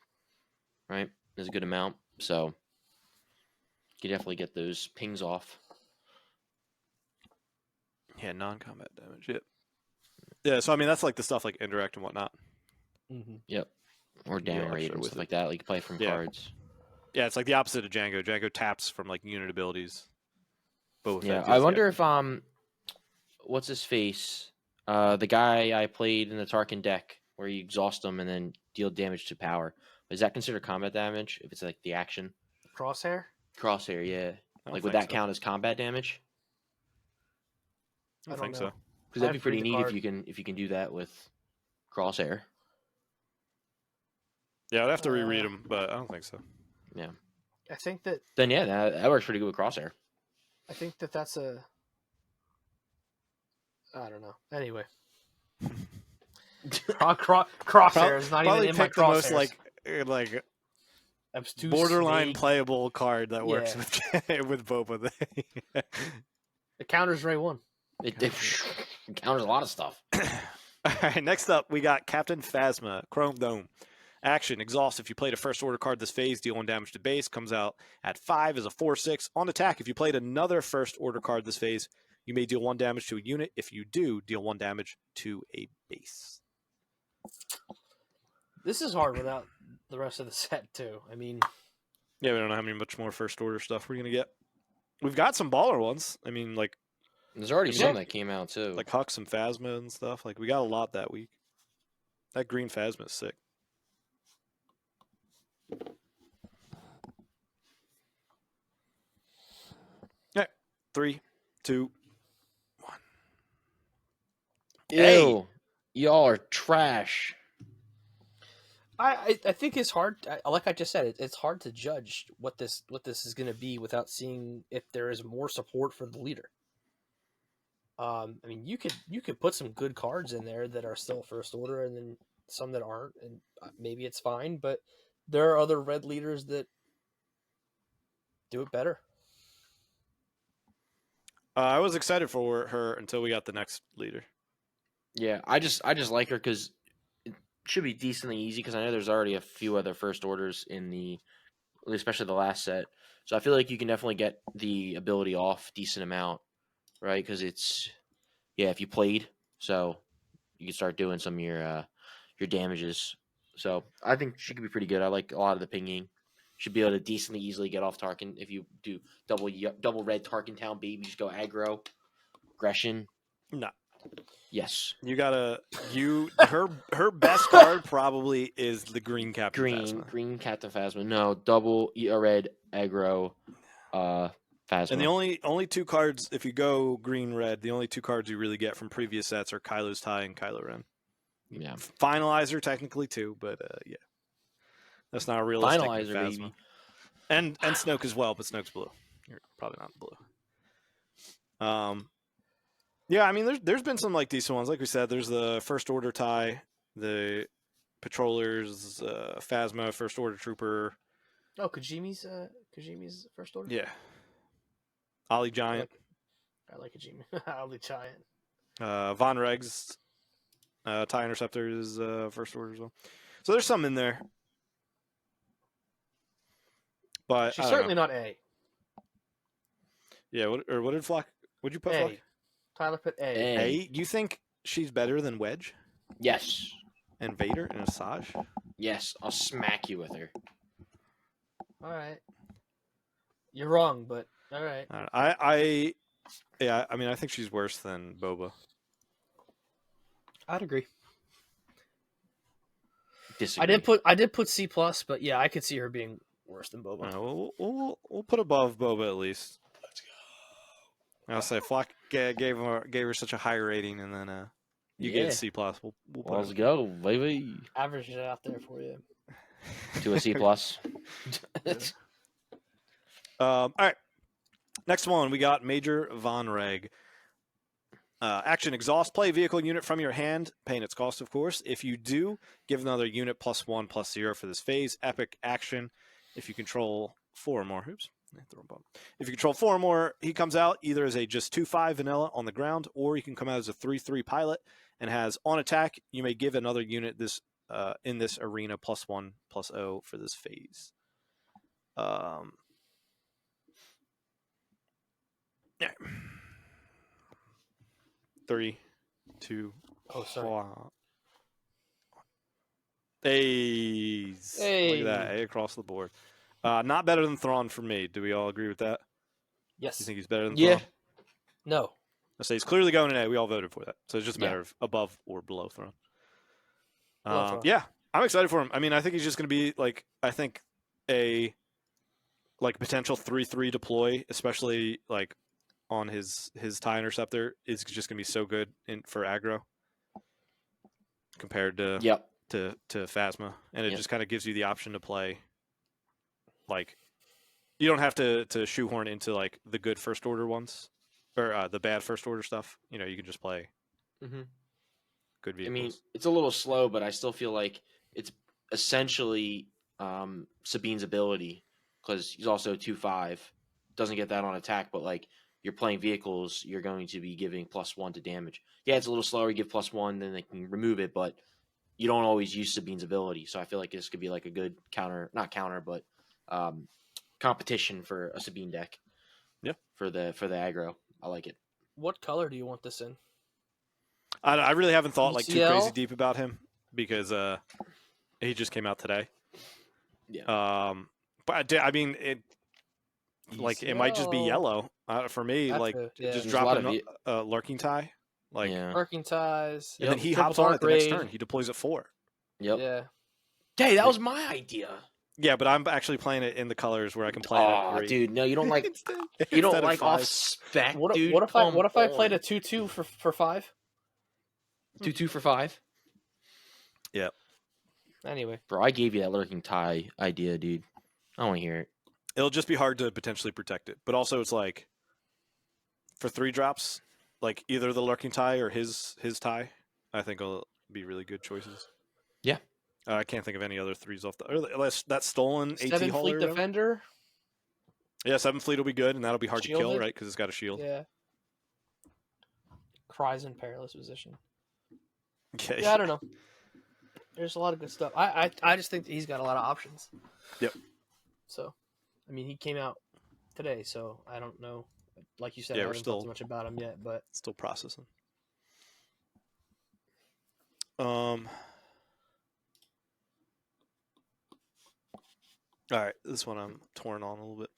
right? There's a good amount. So you can definitely get those pings off. Yeah, non-combat damage. Yeah. Yeah, so I mean that's like the stuff like indirect and whatnot. Mm-hmm. Yep. Or damage extra rate and with stuff it. like that. Like you play from Yeah. cards. Yeah, it's like the opposite of Django. Django taps from like unit abilities. Boba Yeah. Fett I does wonder the if what's his face? The guy I played in the Tarkin deck where you exhaust them and then deal damage to power. Is that considered combat damage if it's like the action? Crosshair. Crosshair, yeah. I don't Like would think that so. count as combat damage? I don't think so. Because that'd be pretty neat if you can do that with Crosshair. Yeah, I'd have to reread them, but I don't think so. Yeah. I think that Then yeah, that works pretty good with Crosshair. I think that that's a. I don't know. Anyway, crosshair is not even in my pick the most crosshairs. like Obtuse, borderline vague. playable card that works Yeah. with Boba. It counters Ray 1. It counters a lot of stuff. All right, next up we got Captain Phasma, Chrome Dome. Action, exhaust. If you played a first order card this phase, deal 1 damage to base. Comes out at 5 as a 4/6. On attack, if you played another first order card this phase, you may deal 1 damage to a unit. If you do, deal 1 damage to a base. This is hard without the rest of the set too. I mean, Yeah, we don't know how much more first order stuff we're gonna get. We've got some baller ones. I mean, like There's already some that came out too. like Hux and Phasma and stuff. Like we got a lot that week. That green Phasma is sick. Okay, 3, 2, 1. Ew, Hey! y'all are trash. I think it's hard. Like I just said, it's hard to judge what this is going to be without seeing if there is more support for the leader. I mean, you could put some good cards in there that are still first order, and then some that aren't, and maybe it's fine. But there are other red leaders that do it better. I was excited for her until we got the next leader. Yeah, I just like her because it should be decently easy because I know there's already a few other first orders in especially the last set. So I feel like you can definitely get the ability off decent amount, right? Because if you played, so you can start doing some of your damages. So I think she could be pretty good. I like a lot of the pinging. Should be able to decently easily get off Tarkin if you do double red Tarkin Town baby. Just go aggro, aggression. No. Yes. You gotta her best card probably is the green Captain Phasma. Green Captain Phasma. No, double red aggro Phasma. And the only 2 cards, if you go green red, the only 2 cards you really get from previous sets are Kylo's Tie and Kylo Ren. Yeah. Finalizer technically too, but yeah, that's not a realistic Finalizer, Phasma. baby. And Snoke as well, but Snoke's blue. You're probably not blue. Yeah, I mean, there's been some like decent ones. Like we said, there's the First Order Tie, the Patrollers, Phasma, First Order Trooper. Oh, Kajimi's first order. Yeah. Ollie Giant. I like Kajimi. Ollie Giant. Vonreg's TIE Interceptor is first order as well. So there's some in there. But She's certainly not A. Yeah, what did Flock? What'd you put, A. Flock? Tyler put A. A. Do you think she's better than Wedge Yes. and Vader and Asajj? Yes. I'll smack you with her. All right. You're wrong, but all right. I mean, I think she's worse than Boba. I'd agree. Disagree. I did put C+, but yeah, I could see her being worse than Boba. We'll put above Boba at least. Let's go. I'll say Flock gave her such a high rating, and then you get a C+. We'll put Let's go, baby. Average it out there for you. To a C+. All right. Next one, we got Major Vonreg. Action, exhaust, play a vehicle unit from your hand, paying its cost, of course. If you do, give another unit +1/+0 for this phase. Epic action. If you control 4 or more, if you control 4 or more, he comes out either as a just 2/5 vanilla on the ground, or he can come out as a 3/3 pilot and has on attack. You may give another unit this in this arena +1/+0 for this phase. Yeah. 3, 2, Oh, sorry. 1. A's. Look at that. A across the board. Not better than Thrawn for me. Do we all agree with that? Yes. You think he's better than Yeah. Thrawn? No. I say he's clearly going in A. We all voted for that. So it's just a Yeah. matter of above or below Thrawn. Below Thrawn. Yeah. I'm excited for him. I mean, I think he's just going to be like, I think a potential 3/3 deploy, especially like on his TIE interceptor, is just going to be so good for aggro compared to Yep. to Phasma, and it Yep. just kind of gives you the option to play like you don't have to shoehorn into like the good first order ones or the bad first order stuff. You know, you can just play Mm-hmm. good I vehicles. mean, it's a little slow, but I still feel like it's essentially Sabine's ability because he's also 2/5. Doesn't get that on attack, but like you're playing vehicles, you're going to be giving +1 to damage. Yeah, it's a little slower. You give +1, then they can remove it, but you don't always use Sabine's ability. So I feel like this could be like a good not counter, but competition for a Sabine deck. Yeah. For the aggro, I like it. What color do you want this in? I really haven't thought like too crazy ECL? deep about him because he just came out today. Yeah. But I mean, it might just be ECL. yellow for me. That's like good, yeah. just There's a lot drop of a lurking tie, like, yeah. Lurking ties. and then Yep. he Triple hops on it the next grade. turn. He deploys at 4. Yep. Yeah. Hey, that was my idea. Yeah, but I'm actually playing it in the colors where I can play it at Oh, 3. dude, no, you don't like Instead you don't of like 5. off spec, What dude. if I played on. a 2/2 for 5? 2/2 for 5? Anyway, Bro, I gave you that lurking tie idea, dude. I want to hear it. It'll just be hard to potentially protect it, but also it's like for 3 drops, like either the lurking tie or his tie, I think will be really good choices. Yeah. I can't think of any other 3s off the unless that stolen AT 7 hauler. Fleet or whatever. Defender. Yeah, 7 fleet will be good, and that'll be hard to kill, Shielded? right? Because it's got a shield. Yeah. Cries in perilous position. Okay. Yeah, I don't know. There's a lot of good stuff. I just think that he's got a lot of options. Yep. So, I mean, he came out today, so I don't know. Like you said, Yeah, I we're haven't still- thought too much about him yet, but Still processing. All right, this one I'm torn on a little bit.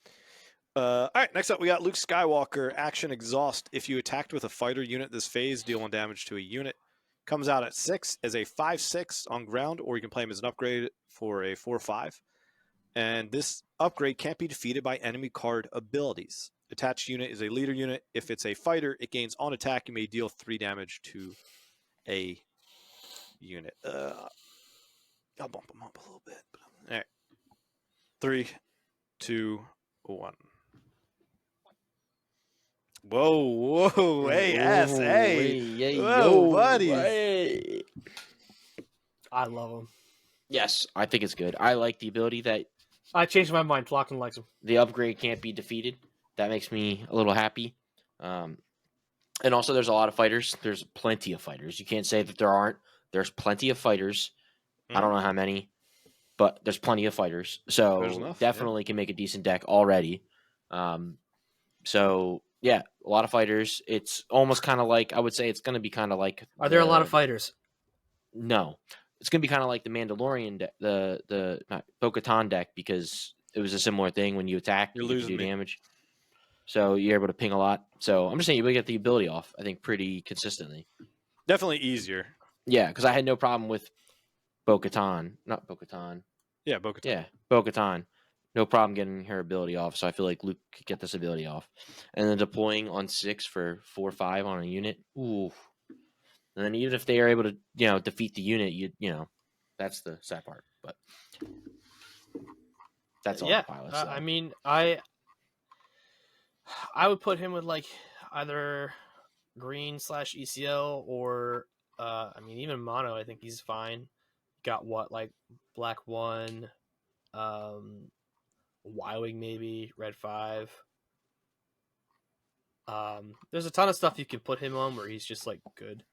All right, next up we got Luke Skywalker, Action Exhaust. If you attacked with a fighter unit this phase, deal 1 damage to a unit. Comes out at 6 as a 5/6 on ground, or you can play him as an upgrade for a 4/5. And this upgrade can't be defeated by enemy card abilities. Attached unit is a leader unit. If it's a fighter, it gains on attack. You may deal 3 damage to a unit. I'll bump him up a little bit. All right. 3, 2, 1. Whoa, hey, S, hey. Whoa, buddies. Hey. I love him. Yes, I think it's good. I like the ability that I changed my mind. Flockton likes him. the upgrade can't be defeated. That makes me a little happy. And also, there's a lot of fighters. There's plenty of fighters. You can't say that there aren't. There's plenty of fighters. I don't know how many, but there's plenty of fighters. There's So enough, definitely can make a decent deck already. So yeah, a lot of fighters. It's almost kind of like I would say it's going to be kind of like. Are there a lot of fighters? No, it's going to be kind of like the Mandalorian deck, the Bo-Katan deck because it was a similar thing when you attack, You're you get to losing do me. damage. So you're able to ping a lot. So I'm just saying you would get the ability off. I think pretty consistently. Definitely easier. Yeah, because I had no problem with Bo-Katan, not Bo-Katan. Yeah, Bo-Katan. Yeah, Bo-Katan. No problem getting her ability off. So I feel like Luke could get this ability off, and then deploying on 6 for 4/5 on a unit. Ooh. And then even if they are able to, defeat the unit, that's the sad part. But that's all. Yeah. The pilots. I mean, I would put him with like either green/ECL or I mean even mono. I think he's fine. Got what like black 1, Y-wing maybe, red 5. There's a ton of stuff you can put him on where he's just like good.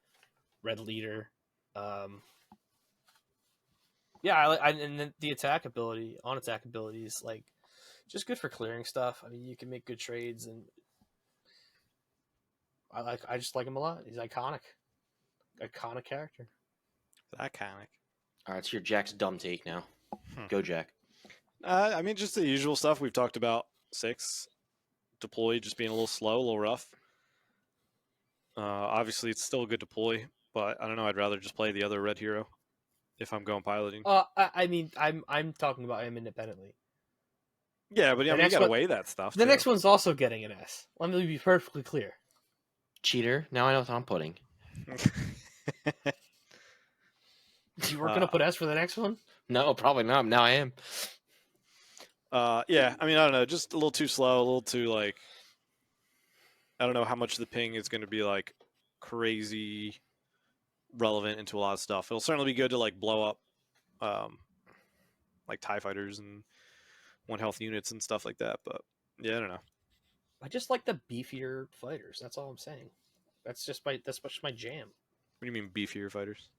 Red leader. Yeah, and then the attack ability, on attack ability is like just good for clearing stuff. I mean, you can make good trades, and I just like him a lot. He's iconic character. Iconic. All right, it's your Jack's dumb take now. Go, Jack. I mean, just the usual stuff we've talked about. 6 deploy, just being a little slow, a little rough. Obviously, it's still a good deploy, but I don't know. I'd rather just play the other red hero if I'm going piloting. I mean, I'm talking about him independently. Yeah, but The I mean, you next gotta one- weigh that stuff. The too. next one's also getting an S. Let me be perfectly clear. Cheater. Now I know what I'm putting. You weren't gonna put S for the next one? No, probably not. Now I am. Yeah, I mean, I don't know, just a little too slow, a little too like. I don't know how much the ping is going to be like crazy relevant into a lot of stuff. It'll certainly be good to like blow up, like TIE fighters and 1 health units and stuff like that. But yeah, I don't know. I just like the beefier fighters. That's all I'm saying. That's just my jam. What do you mean beefier fighters?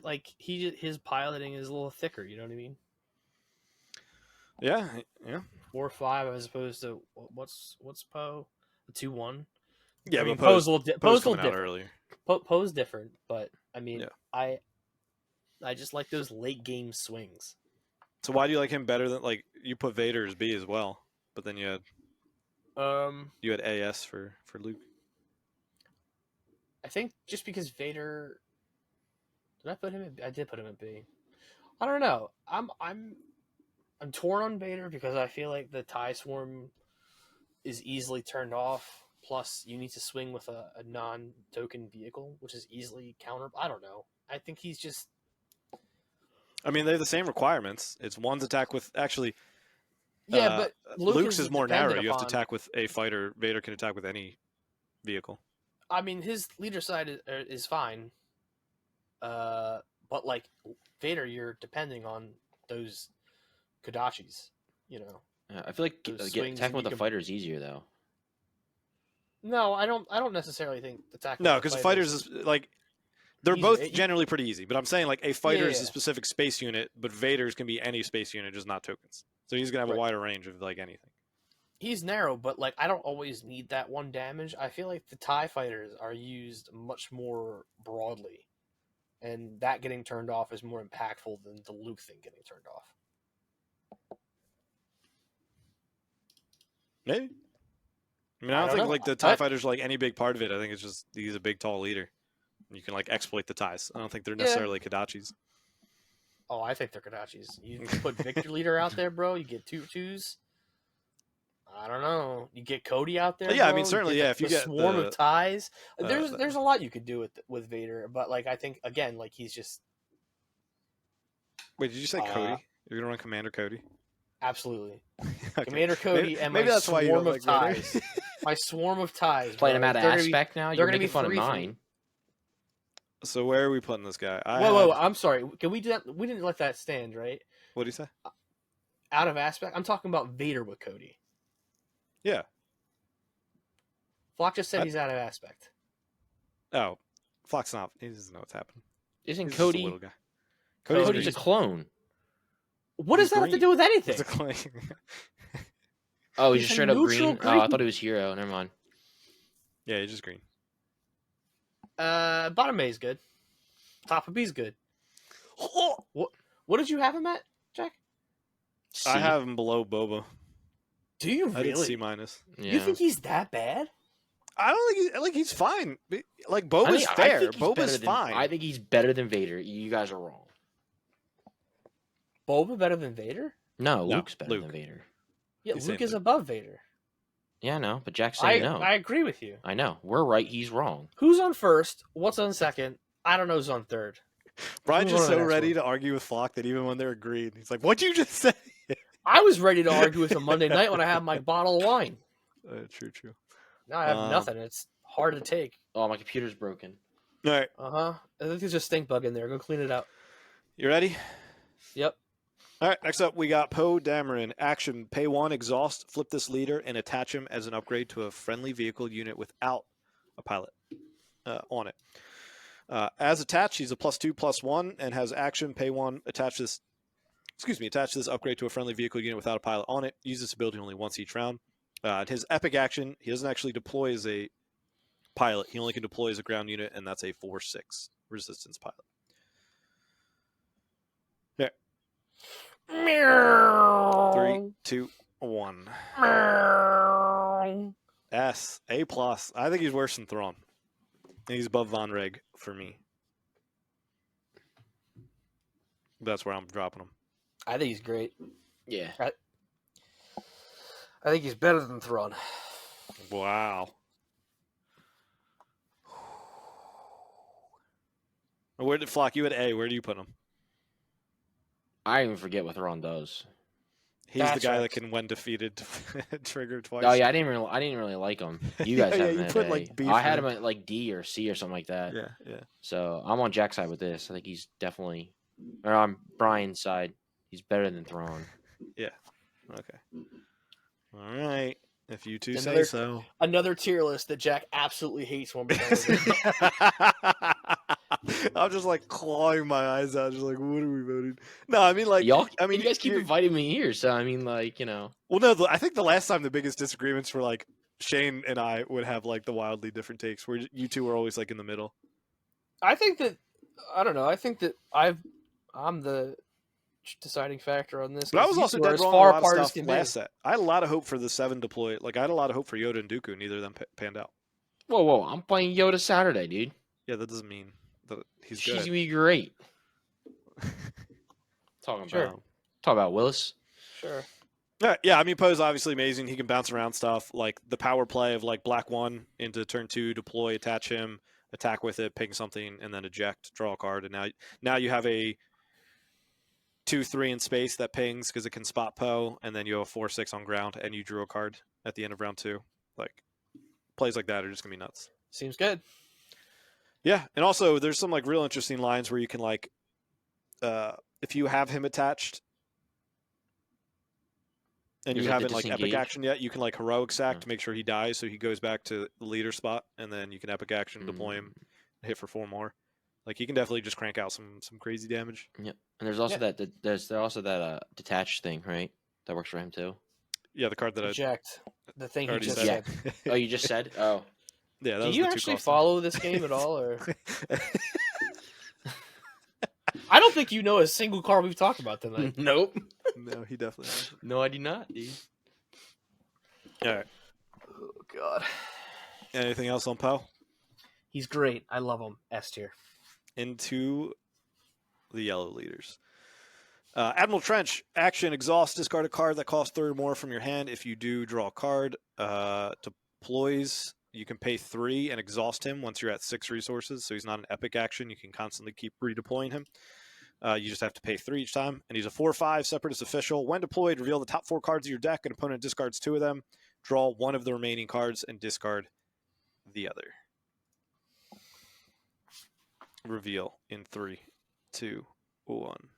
Like his piloting is a little thicker. You know what I mean? Yeah. 4-5 as opposed to what's Poe? The 2-1. Yeah, I mean, but Poe's a little Poe's Poe's a coming little out different. earlier. Poe's different, but I mean, Yeah. I just like those late game swings. So why do you like him better than like you put Vader as B as well, but then you had AS for Luke. I think just because Vader. Did I put him? I did put him at B. I don't know. I'm torn on Vader because I feel like the TIE Swarm is easily turned off. Plus, you need to swing with a non-token vehicle, which is easily counter. I don't know. I think he's just. I mean, they have the same requirements. It's one's attack with actually. Yeah, but Luke's is more narrow. dependent You have to upon- attack with a fighter. Vader can attack with any vehicle. I mean, his leader side is fine. But like Vader, you're depending on those Kodachis, you know. I feel like Those swings attacking and with you a can- fighter is easier though. No, I don't necessarily think attacking. No, with because the fighters is like they're Easy. both generally pretty easy. But I'm saying like a fighter is Yeah. a specific space unit, but Vader's can be any space unit, just not tokens. So he's gonna have a Right. wider range of like anything. He's narrow, but like I don't always need that one damage. I feel like the TIE fighters are used much more broadly, and that getting turned off is more impactful than the Luke thing getting turned off. Maybe. I mean, I I don't don't think know. like the TIE fighters are like any big part of it. I think it's just he's a big tall leader. You can like exploit the TIEs. I don't think they're Yeah. necessarily Kodachis. Oh, I think they're Kodachis. You put Victor Leader out there, bro. You get 2-2s. I don't know. You get Cody out there. Yeah, I bro, mean, certainly, you yeah, if you the get swarm the- of ties, there's the- there's a lot you could do with Vader, but like I think again, like he's just Wait, did you say Cody? You're gonna run Commander Cody? absolutely Okay. Commander Cody Maybe, and maybe my that's why you swarm don't of like Vader. ties. My swarm of ties. Playing bro. him out of They're gonna be- aspect now. they're You're gonna be making fun of 3 from- mine. So where are we putting this guy? Whoa! I'm sorry. Can we do that? We didn't let that stand, right? What do you say? Out of aspect. I'm talking about Vader with Cody. Yeah. Flock just said he's out of aspect. Oh, Flock's not. He doesn't know what's happening. Isn't He's just a Cody? little guy. Cody's green. a clone. What does He's that have to green. do with anything? He's a clone. Oh, he's He's just a straight up neutral green. Oh, I green. thought he was hero. Never mind. Yeah, he's just green. Bottom A is good. Top of B is good. What did you have him at, Jack? C. I have him below Boba. Do you I did C really? minus. Yeah. You think he's that bad? I don't think he's fine. Like I Boba's think- I fair. think he's better Boba's than- fine. I think he's better than Vader. You guys are wrong. Boba better than Vader? No, No, Luke's better Luke. than Vader. Yeah, He's Luke saying is Luke. above Vader. Yeah, I know, but Jack's I saying no. I agree with you. I know. We're right. He's wrong. Who's on first? What's on second? I don't know who's on third. Brian's Move just on to the so next ready one. to argue with Flock that even when they're agreed, he's like, "What'd you just say?" I was ready to argue with him Monday night when I had my bottle of wine. True. Now I have Um, nothing. It's hard to take. Oh, my computer's broken. All right, I think there's a stink bug in there. Go clean it out. you ready? Yep. All right, next up, we got Poe Dameron. Action, pay 1, exhaust, flip this leader, and attach him as an upgrade to a friendly vehicle unit without a pilot on it. As attached, he's a +2/+1 and has action, pay 1, attach this upgrade to a friendly vehicle unit without a pilot on it. Use this ability only once each round. His epic action, he doesn't actually deploy as a pilot. He only can deploy as a ground unit, and that's a 4/6 resistance pilot. 3, 2, 1. S, A+. I think he's worse than Thrawn. I think he's above Vonreg for me. That's where I'm dropping him. I think he's great. Yeah. I think he's better than Thrawn. Wow. Where did Flock? You at A. Where do you put him? I even forget what Thrawn does. He's the That's guy right. that can, when defeated, trigger twice. Oh yeah, I didn't really like him. You guys Yeah, have you him at put, A. like, B I for had him. him at like D or C or something like that. Yeah. So I'm on Jack's side with this. I think he's definitely, or on Brian's side, he's better than Thrawn. Okay. All right. If you two say Another- so. Another tier list that Jack absolutely hates when we're done with it. I'm just like clawing my eyes out, just like, what are we voting? No, I mean, like, Y'all, I mean, you guys keep inviting me here, so I mean, like, well, no, I think the last time the biggest disagreements were like Shane and I would have like the wildly different takes, where you two were always like in the middle. I think that I don't know. I think that I'm the deciding factor on this. But I was You also two are dead as wrong on far a lot of apart as stuff can be. last set. I had a lot of hope for the 7 deploy. Like, I had a lot of hope for Yoda and Dooku. Neither of them panned out. whoa, I'm playing Yoda Saturday, dude. Yeah, that doesn't mean that he's She's good. gonna be great. Sure. Talk about Willis. Sure. Yeah, I mean, Poe's obviously amazing. He can bounce around stuff. Like, the power play of, like, Black 1 into turn 2, deploy, attach him, attack with it, ping something, and then eject, draw a card. And now you have a 2-3 in space that pings because it can spot Poe, and then you have a 4-6 on ground, and you drew a card at the end of round 2. Like, plays like that are just going to be nuts. Seems good. Yeah, and also there's some, like, real interesting lines where you can, like, if you have him attached, and There's, you like, the haven't, like, epic disengage. action yet, you can, like, heroic sack Yeah. to make sure he dies, so he goes back to the leader spot, and then you can epic action, deploy him, hit for 4 more. Like, he can definitely just crank out some crazy damage. Yep. And there's also Yeah. there's also that detached thing, right? That works for him too. Yeah, the card that I Eject. The thing he already just said. said. Oh, you just said? Oh. Yeah, that Do was you the 2 actually cost follow this game at all, or I don't think you know a single card we've talked about tonight. Nope. No, he definitely hasn't. No, I do not, dude. All right. Oh God, Anything else on Poe? he's great. I love him. S tier. Into the yellow leaders. Admiral Trench, action, exhaust, discard a card that costs 3 or more from your hand. If you do, draw a card. Deploys, you can pay 3 and exhaust him once you're at 6 resources, so he's not an epic action. You can constantly keep redeploying him. You just have to pay 3 each time. And he's a 4/5 separatist official. When deployed, reveal the top 4 cards of your deck. An opponent discards 2 of them. Draw 1 of the remaining cards and discard the other. Reveal in 3, 2, 1.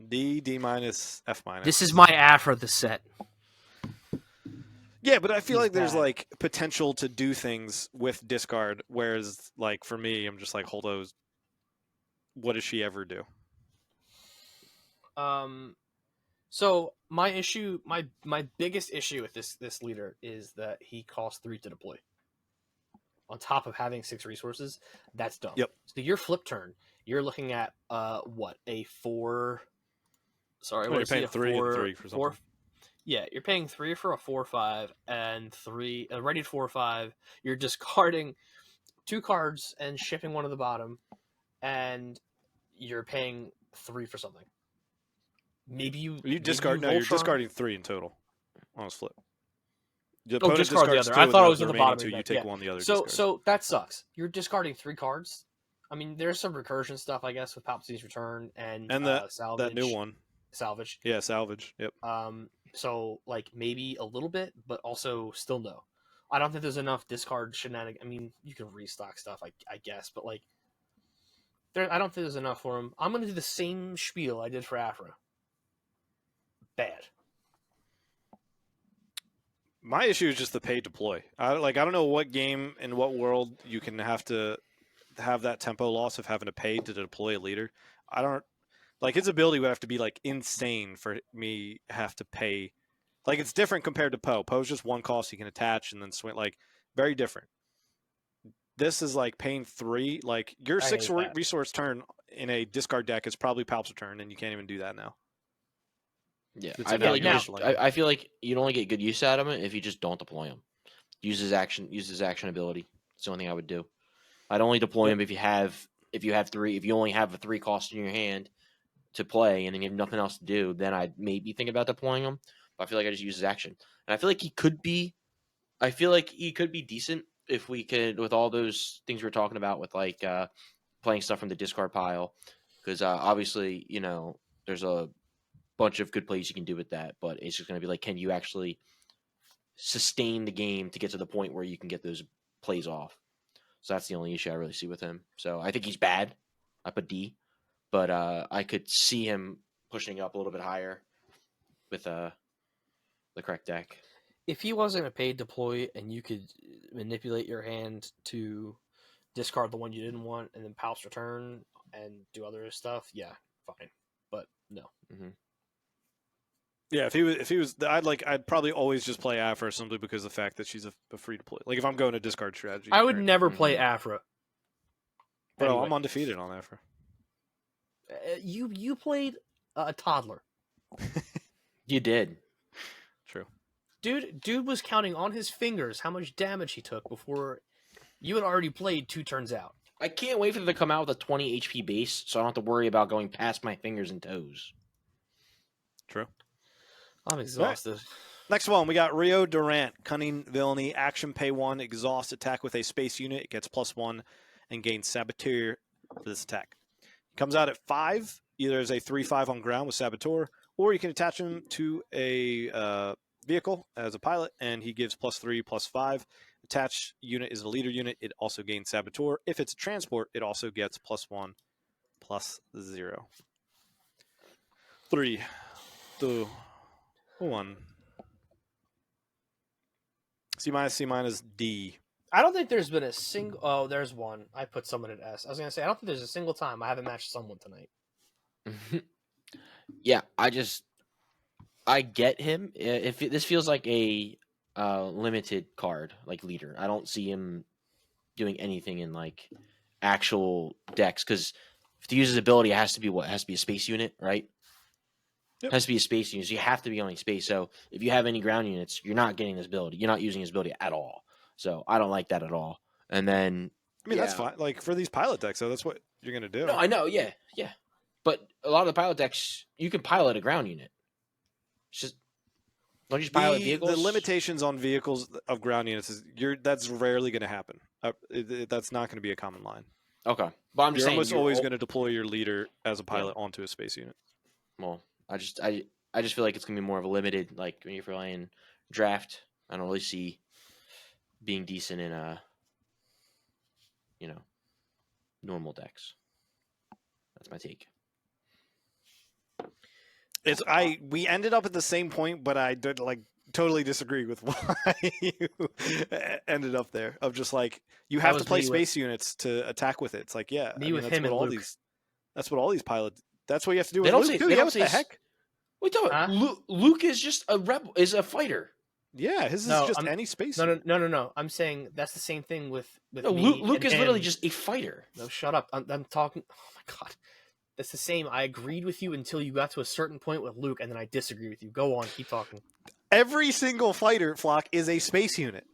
D minus, F minus. This is my Afro the set. Yeah, but I feel He's like there's bad. like potential to do things with discard, whereas like for me, I'm just like, Holdo's. What does she ever do? So my issue, my biggest issue with this leader is that he costs 3 to deploy. On top of having 6 resources, that's dumb. Yep. So your flip turn, you're looking at what, a 4? Sorry, Oh, what you're is he, paying a 3 and 4 3 for something. 4 Yeah, you're paying 3 for a 4/5 and 3 ready 4/5. You're discarding 2 cards and shipping 1 to the bottom, and you're paying 3 for something. Maybe you discard. No, Voltron? you're discarding 3 in total on his flip. The Oh, opponent discard the discards other. 2, I and thought it was the at the remaining bottom of 2. your You deck, take yeah. 1, the other. So discards. so that sucks. You're discarding 3 cards. I mean, there's some recursion stuff, I guess, with Palpatine's Return and salvage. that new one. Salvage. Yeah, salvage. Yep. So like maybe a little bit, but also still no. I don't think there's enough discard shenanigans. I mean, you can restock stuff, I guess, but like, I don't think there's enough for him. I'm gonna do the same spiel I did for Afro. Bad. My issue is just the pay deploy. I don't know what game in what world you can have to have that tempo loss of having to pay to deploy a leader. I don't like his ability would have to be like insane for me have to pay. Like it's different compared to Poe. Poe's just 1 cost he can attach and then swing. Like very different. This is like paying 3. Like your I 6 hate that. resource turn in a discard deck is probably Palp's return, and you can't even do that now. Yeah, It's I feel, like invaluable. I feel like you'd only get good use out of him if you just don't deploy him. Use his action ability. It's the only thing I would do. I'd only deploy him if you have if you only have a 3 cost in your hand to play and then you have nothing else to do, then I'd maybe think about deploying him. But I feel like I just use his action. And I feel like he could be decent if we could, with all those things we're talking about with like playing stuff from the discard pile. Because obviously, there's a bunch of good plays you can do with that, but it's just going to be like, can you actually sustain the game to get to the point where you can get those plays off? So that's the only issue I really see with him. So I think he's bad. I put D, but I could see him pushing up a little bit higher with the correct deck. If he wasn't a paid deploy and you could manipulate your hand to discard the one you didn't want and then Palp's return and do other stuff, yeah, fine. But no. Mm-hmm. Yeah, if he was, I'd probably always just play Afra simply because of the fact that she's a free deploy. Like if I'm going to discard strategy, I would never Mm-hmm. play Afra. Bro, Anyway. I'm undefeated on Afra. You played a toddler. You did. True. Dude was counting on his fingers how much damage he took before you had already played 2 turns out. I can't wait for them to come out with a 20 HP base, so I don't have to worry about going past my fingers and toes. True. I'm exhausted. Next one, we got Rio Durant, Cunning Villainy, Action Pay 1, Exhaust, attack with a space unit. It gets +1 and gains Saboteur for this attack. Comes out at 5, either as a 3/5 on ground with Saboteur, or you can attach him to a vehicle as a pilot, and he gives +3/+5. Attached unit is a leader unit. It also gains Saboteur. If it's a transport, it also gets +1/+0. 3, 2, 1. C-, D. I don't think there's been a single... Oh, there's one. I put someone at S. I was going to say, I don't think there's a single time I haven't matched someone tonight. Yeah, I get him. This feels like a limited card, like leader. I don't see him doing anything in like actual decks because to use his ability, it has to be what? It has to be a space unit, right? Yep. It has to be a space unit. So you have to be on space. So if you have any ground units, you're not getting this ability. You're not using his ability at all. So I don't like that at all. And then That's fine. Like for these pilot decks, though, that's what you're gonna do. No, I know, yeah. But a lot of the pilot decks, you can pilot a ground unit. It's just don't you just pilot vehicles? The limitations on vehicles of ground units is that's rarely going to happen. That's not going to be a common line. Okay, but I'm just You're saying almost always going to deploy your leader as a pilot onto a space unit. Well, I just feel like it's going to be more of a limited, like when you're playing draft. I don't really see being decent in normal decks. That's my take. We ended up at the same point, but I did totally disagree with why you ended up there. Of just like you have to play space units to attack with it. It's like that's what all these pilots. That's what you have to do with Luke. Dude, what the heck? What are you talking about? Luke is just a rebel. Is a fighter. Yeah, his is just any space. No. I'm saying that's the same thing with Luke is literally just a fighter. No, shut up. I'm talking. Oh my god. That's the same. I agreed with you until you got to a certain point with Luke, and then I disagree with you. Go on, keep talking. Every single fighter, Flock, is a space unit.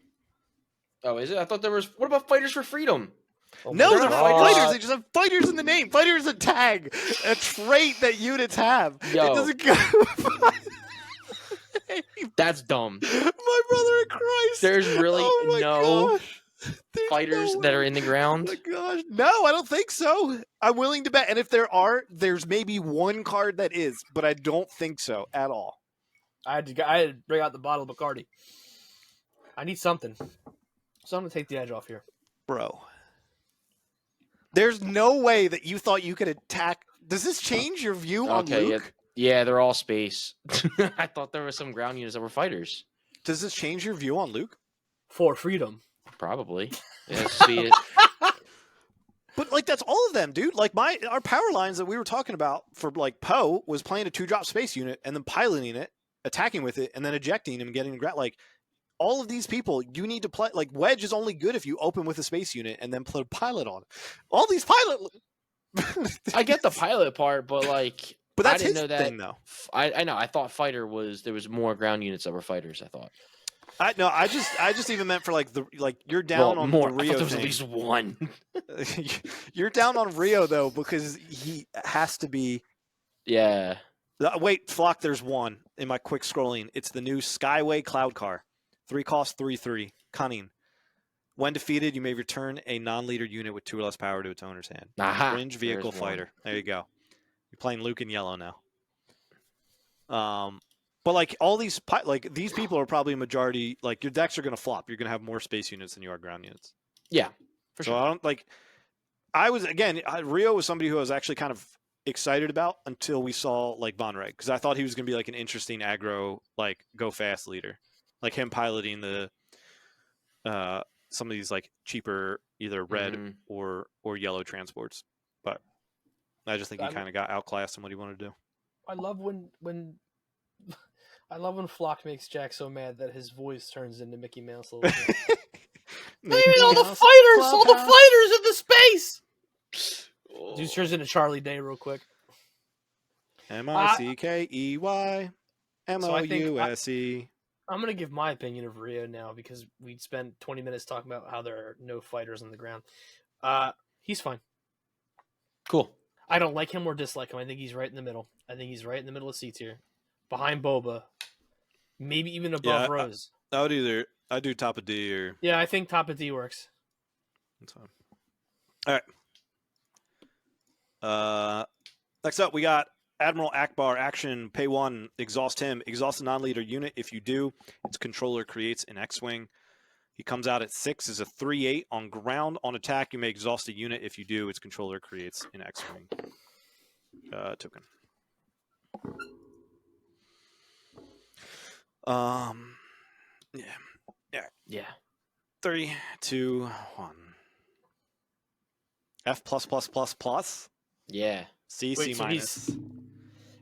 Oh, is it? I thought there was... What about Fighters for Freedom? Oh, no, they're not fighters. They just have fighters in the name. Fighter is a tag, a trait that units have. Yo. It doesn't go... That's dumb. My brother in Christ. There's really no fighters that are in the ground. Oh my gosh. No, I don't think so. I'm willing to bet. And if there are, there's maybe one card that is, but I don't think so at all. I had to bring out the bottle of Bacardi. I need something. So I'm going to take the edge off here. Bro. There's no way that you thought you could attack. Does this change your view on Luke? Yeah, they're all space. I thought there were some ground units that were fighters. Does this change your view on Luke? For freedom. Probably. Yeah, see it. But that's all of them, dude. Our power lines that we were talking about for Poe was playing a 2-drop space unit and then piloting it, attacking with it, and then ejecting him and getting all of these people, you need to play. Wedge is only good if you open with a space unit and then put a pilot on. All these pilot. I get the pilot part, but but that's I didn't know that thing, though. I know. I thought fighter there was more ground units that were fighters. I thought. I just even meant for like you're down on more. the I thought Rio there was thing. at least one. You're down on Rio though because he has to be. Yeah. Wait, Flock. There's one in my quick scrolling. It's the new Skyway Cloud Car, 3 cost 3/3 cunning. When defeated, you may return a non-leader unit with 2 or less power to its owner's hand. Aha. Fringe vehicle There's one. fighter. There you go. You're playing Luke in yellow now. But like all these these people are probably a majority. Like your decks are going to flop. You're going to have more space units than you are ground units. Yeah. For So sure. I don't like. Rio was somebody who I was actually kind of excited about until we saw like Vonreg because I thought he was going to be like an interesting aggro like go fast leader, like him piloting the some of these like cheaper either red Mhm. or yellow transports. But I just think he kind of got outclassed in what he wanted to do. I love when I love when Flock makes Jack so mad that his voice turns into Mickey Mouse a little bit. All the fighters in the space. Dude turns into Charlie Day real quick. MICKEY MOUSE. I'm gonna give my opinion of Rio now because we spent 20 minutes talking about how there are no fighters on the ground. He's fine. Cool. I don't like him or dislike him. I think he's right in the middle. I think he's right in the middle of C tier, behind Boba, maybe even above Rose. I do top of D or Yeah, I think top of D works. that's fine. All right. Next up, we got Admiral Ackbar action. Pay 1, exhaust him. Exhaust a non-leader unit. If you do, its controller creates an X-wing. He comes out at 6 as a 3/8 on ground. On attack, you may exhaust a unit. If you do, its controller creates an X-wing token. Yeah. 3, 2, 1. F plus plus plus plus. Yeah. C Wait, so minus.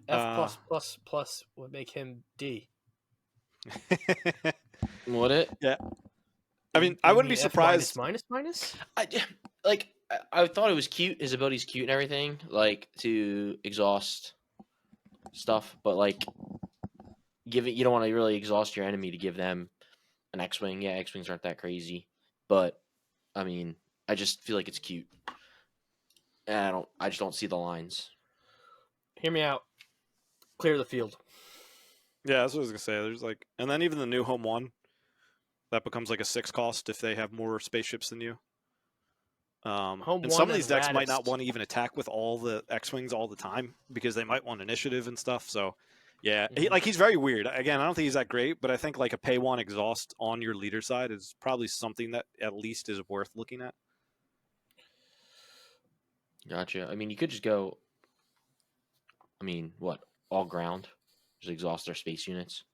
F plus would make him D. Would it? Yeah. I mean, I wouldn't be F surprised. minus. I thought it was cute. His ability's cute and everything, like to exhaust stuff, but like you don't want to really exhaust your enemy to give them an X-wing. Yeah, X-wings aren't that crazy, but I mean, I just feel like it's cute. And I just don't see the lines. Hear me out. Clear the field. Yeah, that's what I was gonna say. There's like, and then even the new home 1, that becomes like a 6 cost if they have more spaceships than you. And some of these decks might not want to even attack with all the X-wings all the time because they might want initiative and stuff. So, yeah, he's very weird. Again, I don't think he's that great, but I think like a pay 1 exhaust on your leader side is probably something that at least is worth looking at. Gotcha. I mean, you could just go. I mean, what? All ground? Just exhaust their space units.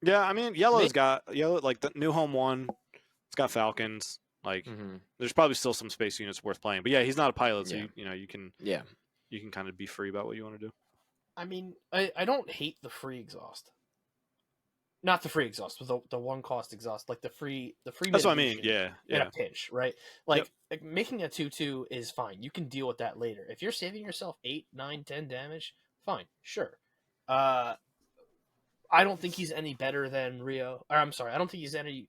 Yeah, I mean, yellow's got like the new home 1. It's got Falcons. Like, there's probably still some space units worth playing. But yeah, he's not a pilot, so you can kind of be free about what you want to do. I mean, I don't hate the free exhaust. Not the free exhaust, but the 1 cost exhaust, like the free. That's what I mean. Yeah. In a pinch, right? Like making a 2/2 is fine. You can deal with that later. If you're saving yourself 8, 9, 10 damage, fine, sure. I don't think he's any better than Rio. Or I'm sorry, I don't think he's any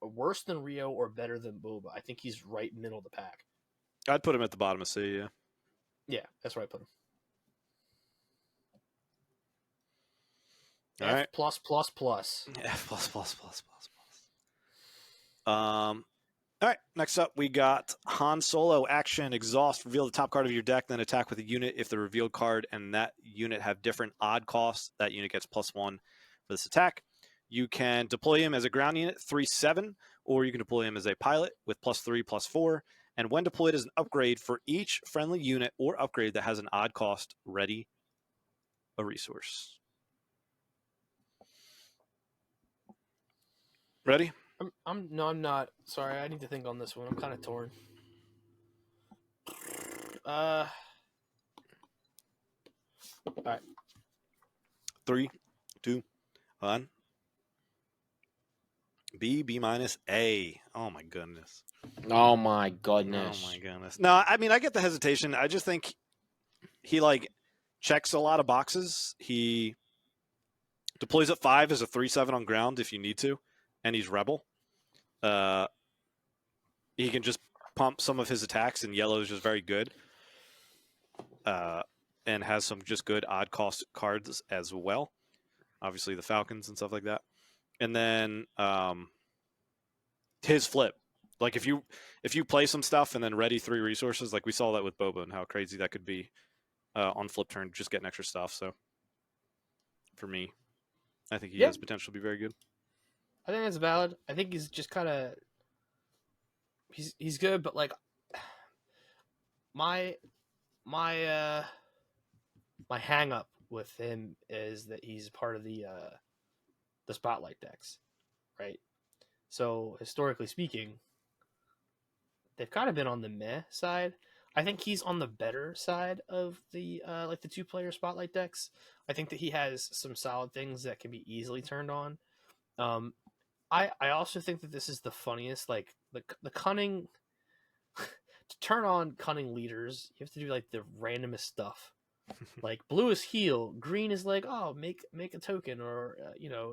worse than Rio or better than Boba. I think he's right middle of the pack. I'd put him at the bottom of C. Yeah. Yeah, that's where I put him. All right. F plus plus plus. F plus plus plus plus plus. All right. Next up, we got Han Solo action. Exhaust. Reveal the top card of your deck, then attack with a unit. If the revealed card and that unit have different odd costs, that unit gets +1 for this attack. You can deploy him as a ground unit, 3/7, or you can deploy him as a pilot with +3/+4. And when deployed as an upgrade for each friendly unit or upgrade that has an odd cost, ready a resource. Ready? I'm not. Sorry, I need to think on this one. I'm kind of torn. 3, 2, 1. B minus A. Oh my goodness. Oh my goodness. Oh my goodness. No, I mean I get the hesitation. I just think he like checks a lot of boxes. He deploys at 5 as a 3/7 on ground if you need to, and he's rebel. He can just pump some of his attacks, and yellow is just very good. And has some just good odd cost cards as well. Obviously the Falcons and stuff like that. And then his flip. Like if you play some stuff and then ready 3 resources, like we saw that with Boba and how crazy that could be on flip turn, just getting extra stuff. So for me, I think he has potential to be very good. I think that's valid. I think he's just kind of he's good, but like my hang up with him is that he's part of the spotlight decks, right? So historically speaking, they've kind of been on the meh side. I think he's on the better side of the like the 2-player spotlight decks. I think that he has some solid things that can be easily turned on. I also think that this is the funniest, like the cunning. To turn on cunning leaders, you have to do like the randomest stuff. Like blue is heal, green is like, oh, make a token or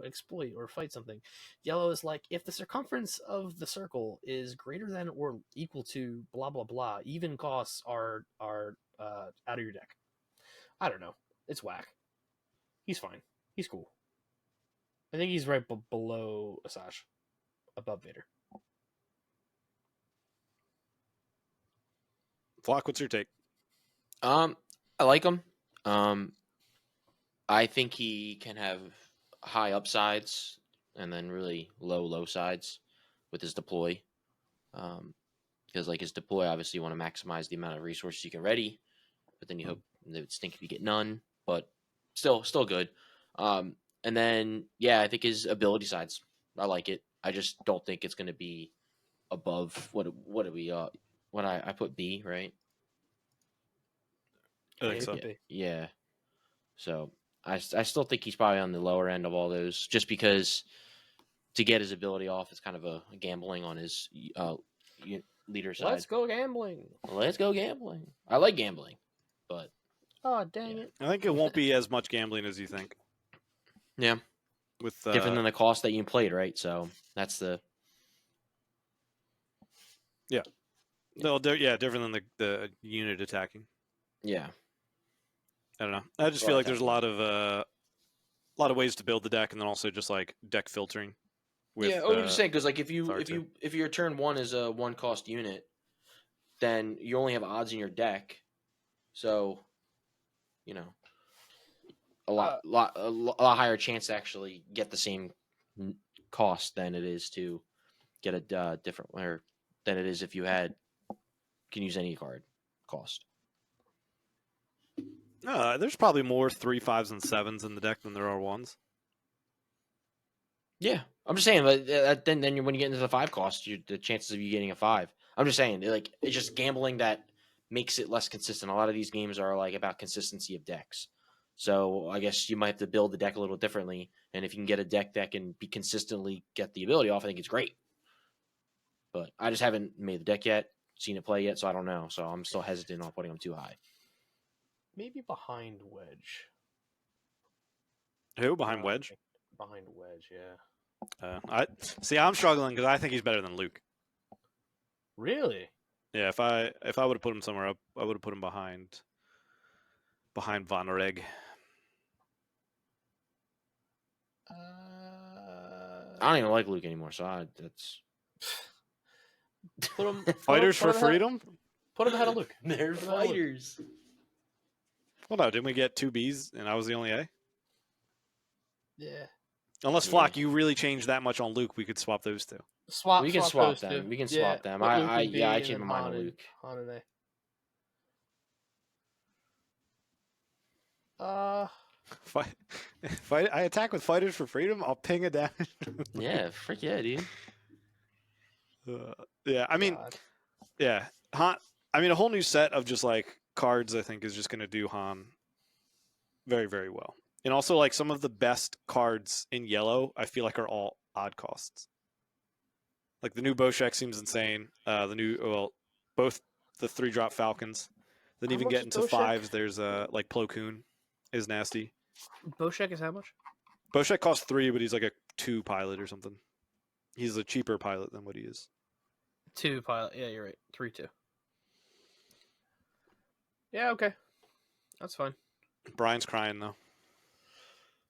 exploit or fight something. Yellow is like, if the circumference of the circle is greater than or equal to blah blah blah, even costs are out of your deck. I don't know. It's whack. He's fine. He's cool. I think he's right below Asajj, above Vader. Flock, what's your take? I like him. I think he can have high upsides and then really low sides with his deploy. Because like his deploy, obviously you want to maximize the amount of resources you can ready, but then you hope they would stink if you get none. But still good. And then I think his ability sides, I like it. I just don't think it's going to be above what do we what I put B, right? I think so. Yeah. So I still think he's probably on the lower end of all those, just because to get his ability off is kind of a gambling on his leader side. Let's go gambling. I like gambling, but oh dang it! I think it won't be as much gambling as you think. Yeah, with different than the cost that you played, right? So that's the different than the unit attacking. Yeah. I don't know. I just feel like there's a lot of ways to build the deck, and then also just like deck filtering. With, I'm just saying, because like if your turn 1 is a 1 cost unit, then you only have odds in your deck, so a lot higher chance to actually get the same cost than it is to get a different, or than it is if you can use any card cost. There's probably more 3, 5s, and 7s in the deck than there are 1s. Yeah, I'm just saying, but then when you get into the 5 cost, the chances of you getting a 5. I'm just saying, like, it's just gambling that makes it less consistent. A lot of these games are like about consistency of decks. So I guess you might have to build the deck a little differently. And if you can get a deck that can be consistently get the ability off, I think it's great. But I just haven't made the deck yet, seen it play yet, so I don't know. So I'm still hesitant on putting them too high. Maybe behind Wedge. Who behind Wedge? Behind Wedge, yeah. I'm struggling because I think he's better than Luke. Really? Yeah, if I would have put him somewhere up, I would have put him behind Vonreg. I don't even like Luke anymore, so that's put him fighters for freedom. Put him ahead of Luke. They're fighters. Well, no, didn't we get 2 Bs and I was the only A? Yeah. Unless Flock, you really changed that much on Luke, we could swap those two. We can swap them. We can swap them. I changed my mind on Luke. Han and Fight! I attack with fighters for freedom. I'll ping it down. Yeah, frick yeah, dude. I mean, God. yeah. Han. I mean, a whole new set of just like cards. I think is just going to do Han very, very well. And also, like some of the best cards in yellow, I feel like are all odd costs. Like the new Boshek seems insane. Both the 3-drop Falcons. Then even get into 5s. There's like Plo Koon is nasty. Boshek is how much? Boshek costs 3, but he's like a 2 pilot or something. He's a cheaper pilot than what he is. 2 pilot. Yeah, you're right. 3-2. Yeah, okay. That's fine. Brian's crying though.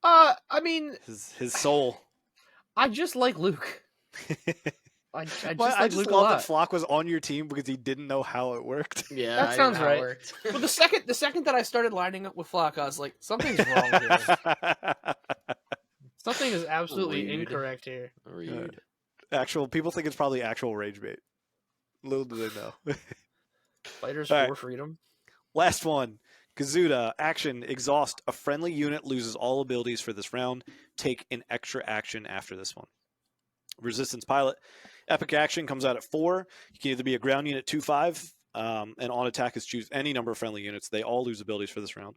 I mean, His soul. I just like Luke. I just Well, like I just Luke a love lot. that Flock was on your team because he didn't know how it worked. Yeah, That I sounds know how it right. worked. Well, the second that I started lining up with Flock, I was like, something's wrong here. Something is absolutely Rude. incorrect here. Rude. Actual people think it's probably actual rage bait. Little do they know. Fighters All for right. freedom. Last one. Kazuda, action, exhaust. A friendly unit loses all abilities for this round. Take an extra action after this one. Resistance pilot. Epic action comes out at 4. You can either be a ground unit 2/5, and on attack is choose any number of friendly units. They all lose abilities for this round.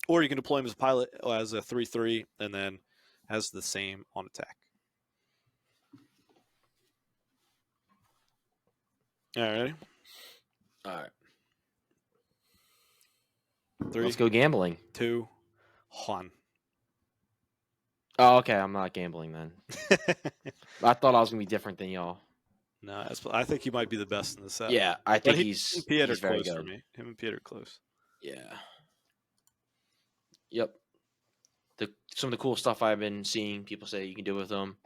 Or you can deploy him as a pilot as a 3/3, and then has the same on attack. All right, ready? All right. 3, Let's go gambling. 2, 1. Oh, okay. I'm not gambling then. I thought I was gonna be different than y'all. No, I think he might be the best in the set. Yeah, I But think he he's and Piett are very close for good. me. Him and Piett are close. Yeah. Yep. Some of the cool stuff I've been seeing people say you can do with them.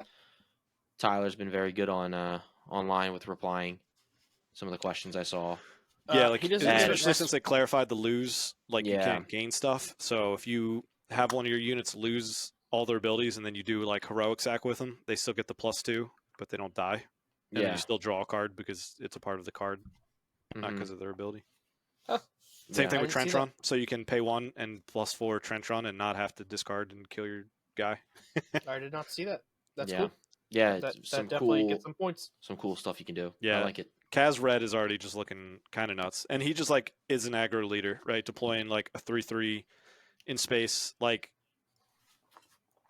Tyler's been very good on online with replying some of the questions I saw. Yeah, like he doesn't give especially us- since they clarified the lose, like you Yeah. can't gain stuff. So if you have one of your units lose all their abilities and then you do like heroic sack with them, they still get the +2, but they don't die. And then Yeah. you still draw a card because it's a part of the card, not Mhm. because of their ability. Huh. Same Yeah. thing I with didn't see Trench that. Run. So you can pay 1 and +4 Trench Run and not have to discard and kill your guy. I did not see that. That's Yeah. cool. Yeah, That some definitely cool gets some points. stuff you can do. Yeah. I like it. Kaz Red is already just looking kind of nuts. And he just like is an aggro leader, right? Deploying like a 3/3 in space. Like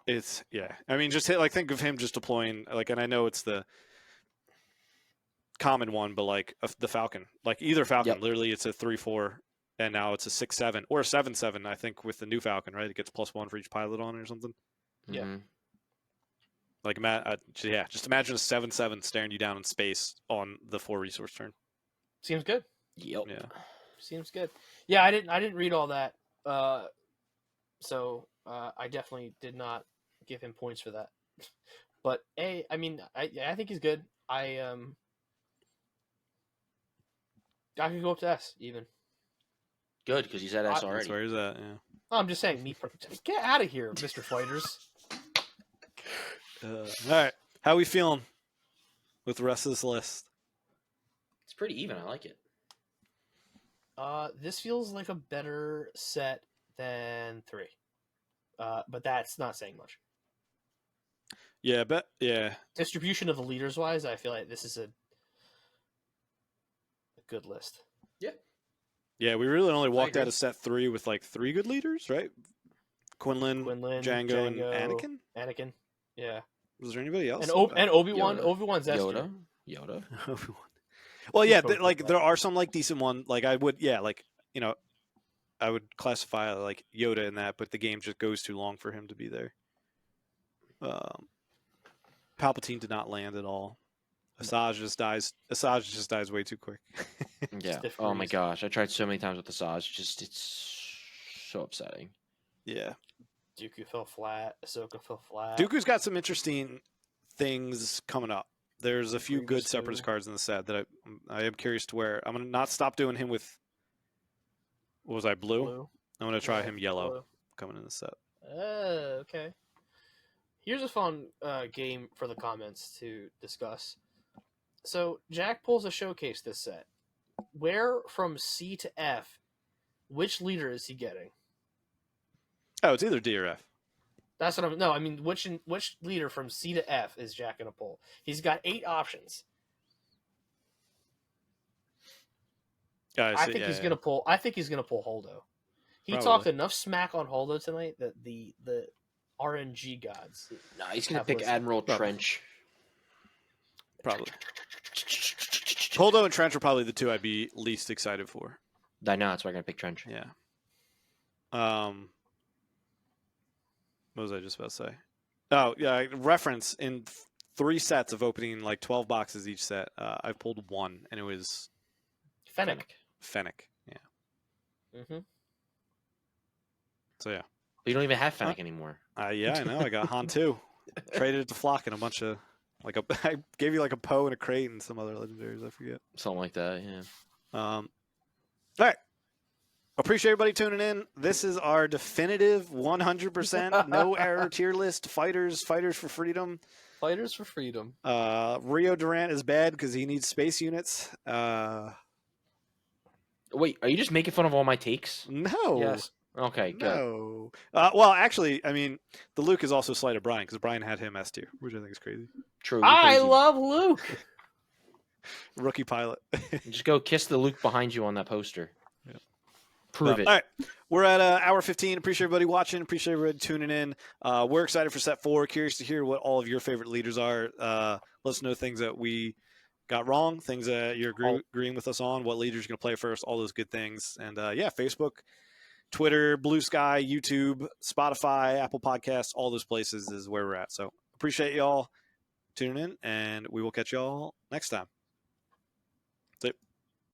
it's yeah. I mean just like think of him just deploying like, and I know it's the common one, but like the Falcon. Like either Falcon, Yep. literally it's a 3/4 and now it's a 6/7 or a 7/7, I think, with the new Falcon, right? It gets +1 for each pilot on it or something. Yeah. Mhm. Like just imagine a 7/7 staring you down in space on the 4 resource turn. Seems good. Yep. Yeah. Seems good. Yeah, I didn't read all that. So I definitely did not give him points for that. But I mean, I think he's good. I could go up to S even. Good, because you said S I- That's already. where he's at, yeah. I'm just saying, get out of here, Mr. Fighters. All right, how we feeling with the rest of this list? It's pretty even. I like it. This feels like a better set than 3. But that's not saying much. Yeah, but yeah, Distribution of the leaders wise, I feel like this is a good list. yeah. We really only walked agree. out of set 3 with like 3 good leaders, right? Quinlan, Quinlan, Django, and Anakin. Anakin, yeah, Was there anybody else? and Obi-Wan. Yoda. Obi-Wan's S Yoda. tier. Yoda. Obi-Wan. Well, He's yeah, totally like cool. there are some like decent one. Like I would, yeah, like I would classify like Yoda in that, but the game just goes too long for him to be there. Palpatine did not land at all. Asajj just dies. Asajj just dies way too quick. Yeah. different Oh my reasons. gosh, I tried so many times with the Asajj. Just it's so upsetting. Yeah, Dooku fell flat. Ahsoka fell flat. Dooku's got some interesting things coming up. There's a few good Grievous separatist too. cards in the set that I am curious to wear. I'm gonna not stop doing him with. What was I blue? Blue. I'm gonna try Yeah, him yellow blue. coming in the set. Okay. Here's a fun game for the comments to discuss. So Jack pulls a showcase this set. Where from C to F, which leader is he getting? Oh, it's either D or F. That's what I'm. No, I mean which leader from C to F is Jack gonna pull? He's got 8 options. I think he's gonna pull. I think he's gonna pull Holdo. He Probably. talked enough smack on Holdo tonight that the RNG gods. Nah, he's gonna Have pick listened. Admiral Probably. Trench. Probably. Holdo and Trench are probably the 2 I'd be least excited for. I know that's why I'm gonna pick Trench. Yeah. What was I just about to say? Oh, yeah, reference in 3 sets of opening like 12 boxes each set. I pulled 1, and it was Fennec. Fennec. Yeah. Mm-hmm. So yeah. But you don't even have Fennec anymore. Yeah, I know. I got Han too. Traded it to Flock and a bunch of I gave you like a Poe and a crate and some other legendaries. I forget. Something like that. Yeah. All right. Appreciate everybody tuning in. This is our definitive 100% no error tier list. Fighters for freedom. Fighters for freedom. Rio Durant is bad because he needs space units. Wait, are you just making fun of all my takes? No. Yes. Okay, good. No. Well, actually, I mean, the Luke is also slighted Brian because Brian had him S tier, which I think is crazy. True. you're I crazy. love Luke. Rookie pilot. Just go kiss the Luke behind you on that poster. Yeah. Prove it. All right. We're at hour 15. Appreciate everybody watching. Appreciate everybody tuning in. We're excited for set 4. Curious to hear what all of your favorite leaders are. Let us know things that we got wrong, things that you're agreeing with us on, what leaders you're going to play first, all those good things. And yeah, Facebook, Twitter, Blue Sky, YouTube, Spotify, Apple Podcasts, all those places is where we're at. So appreciate y'all tuning in, and we will catch y'all next time.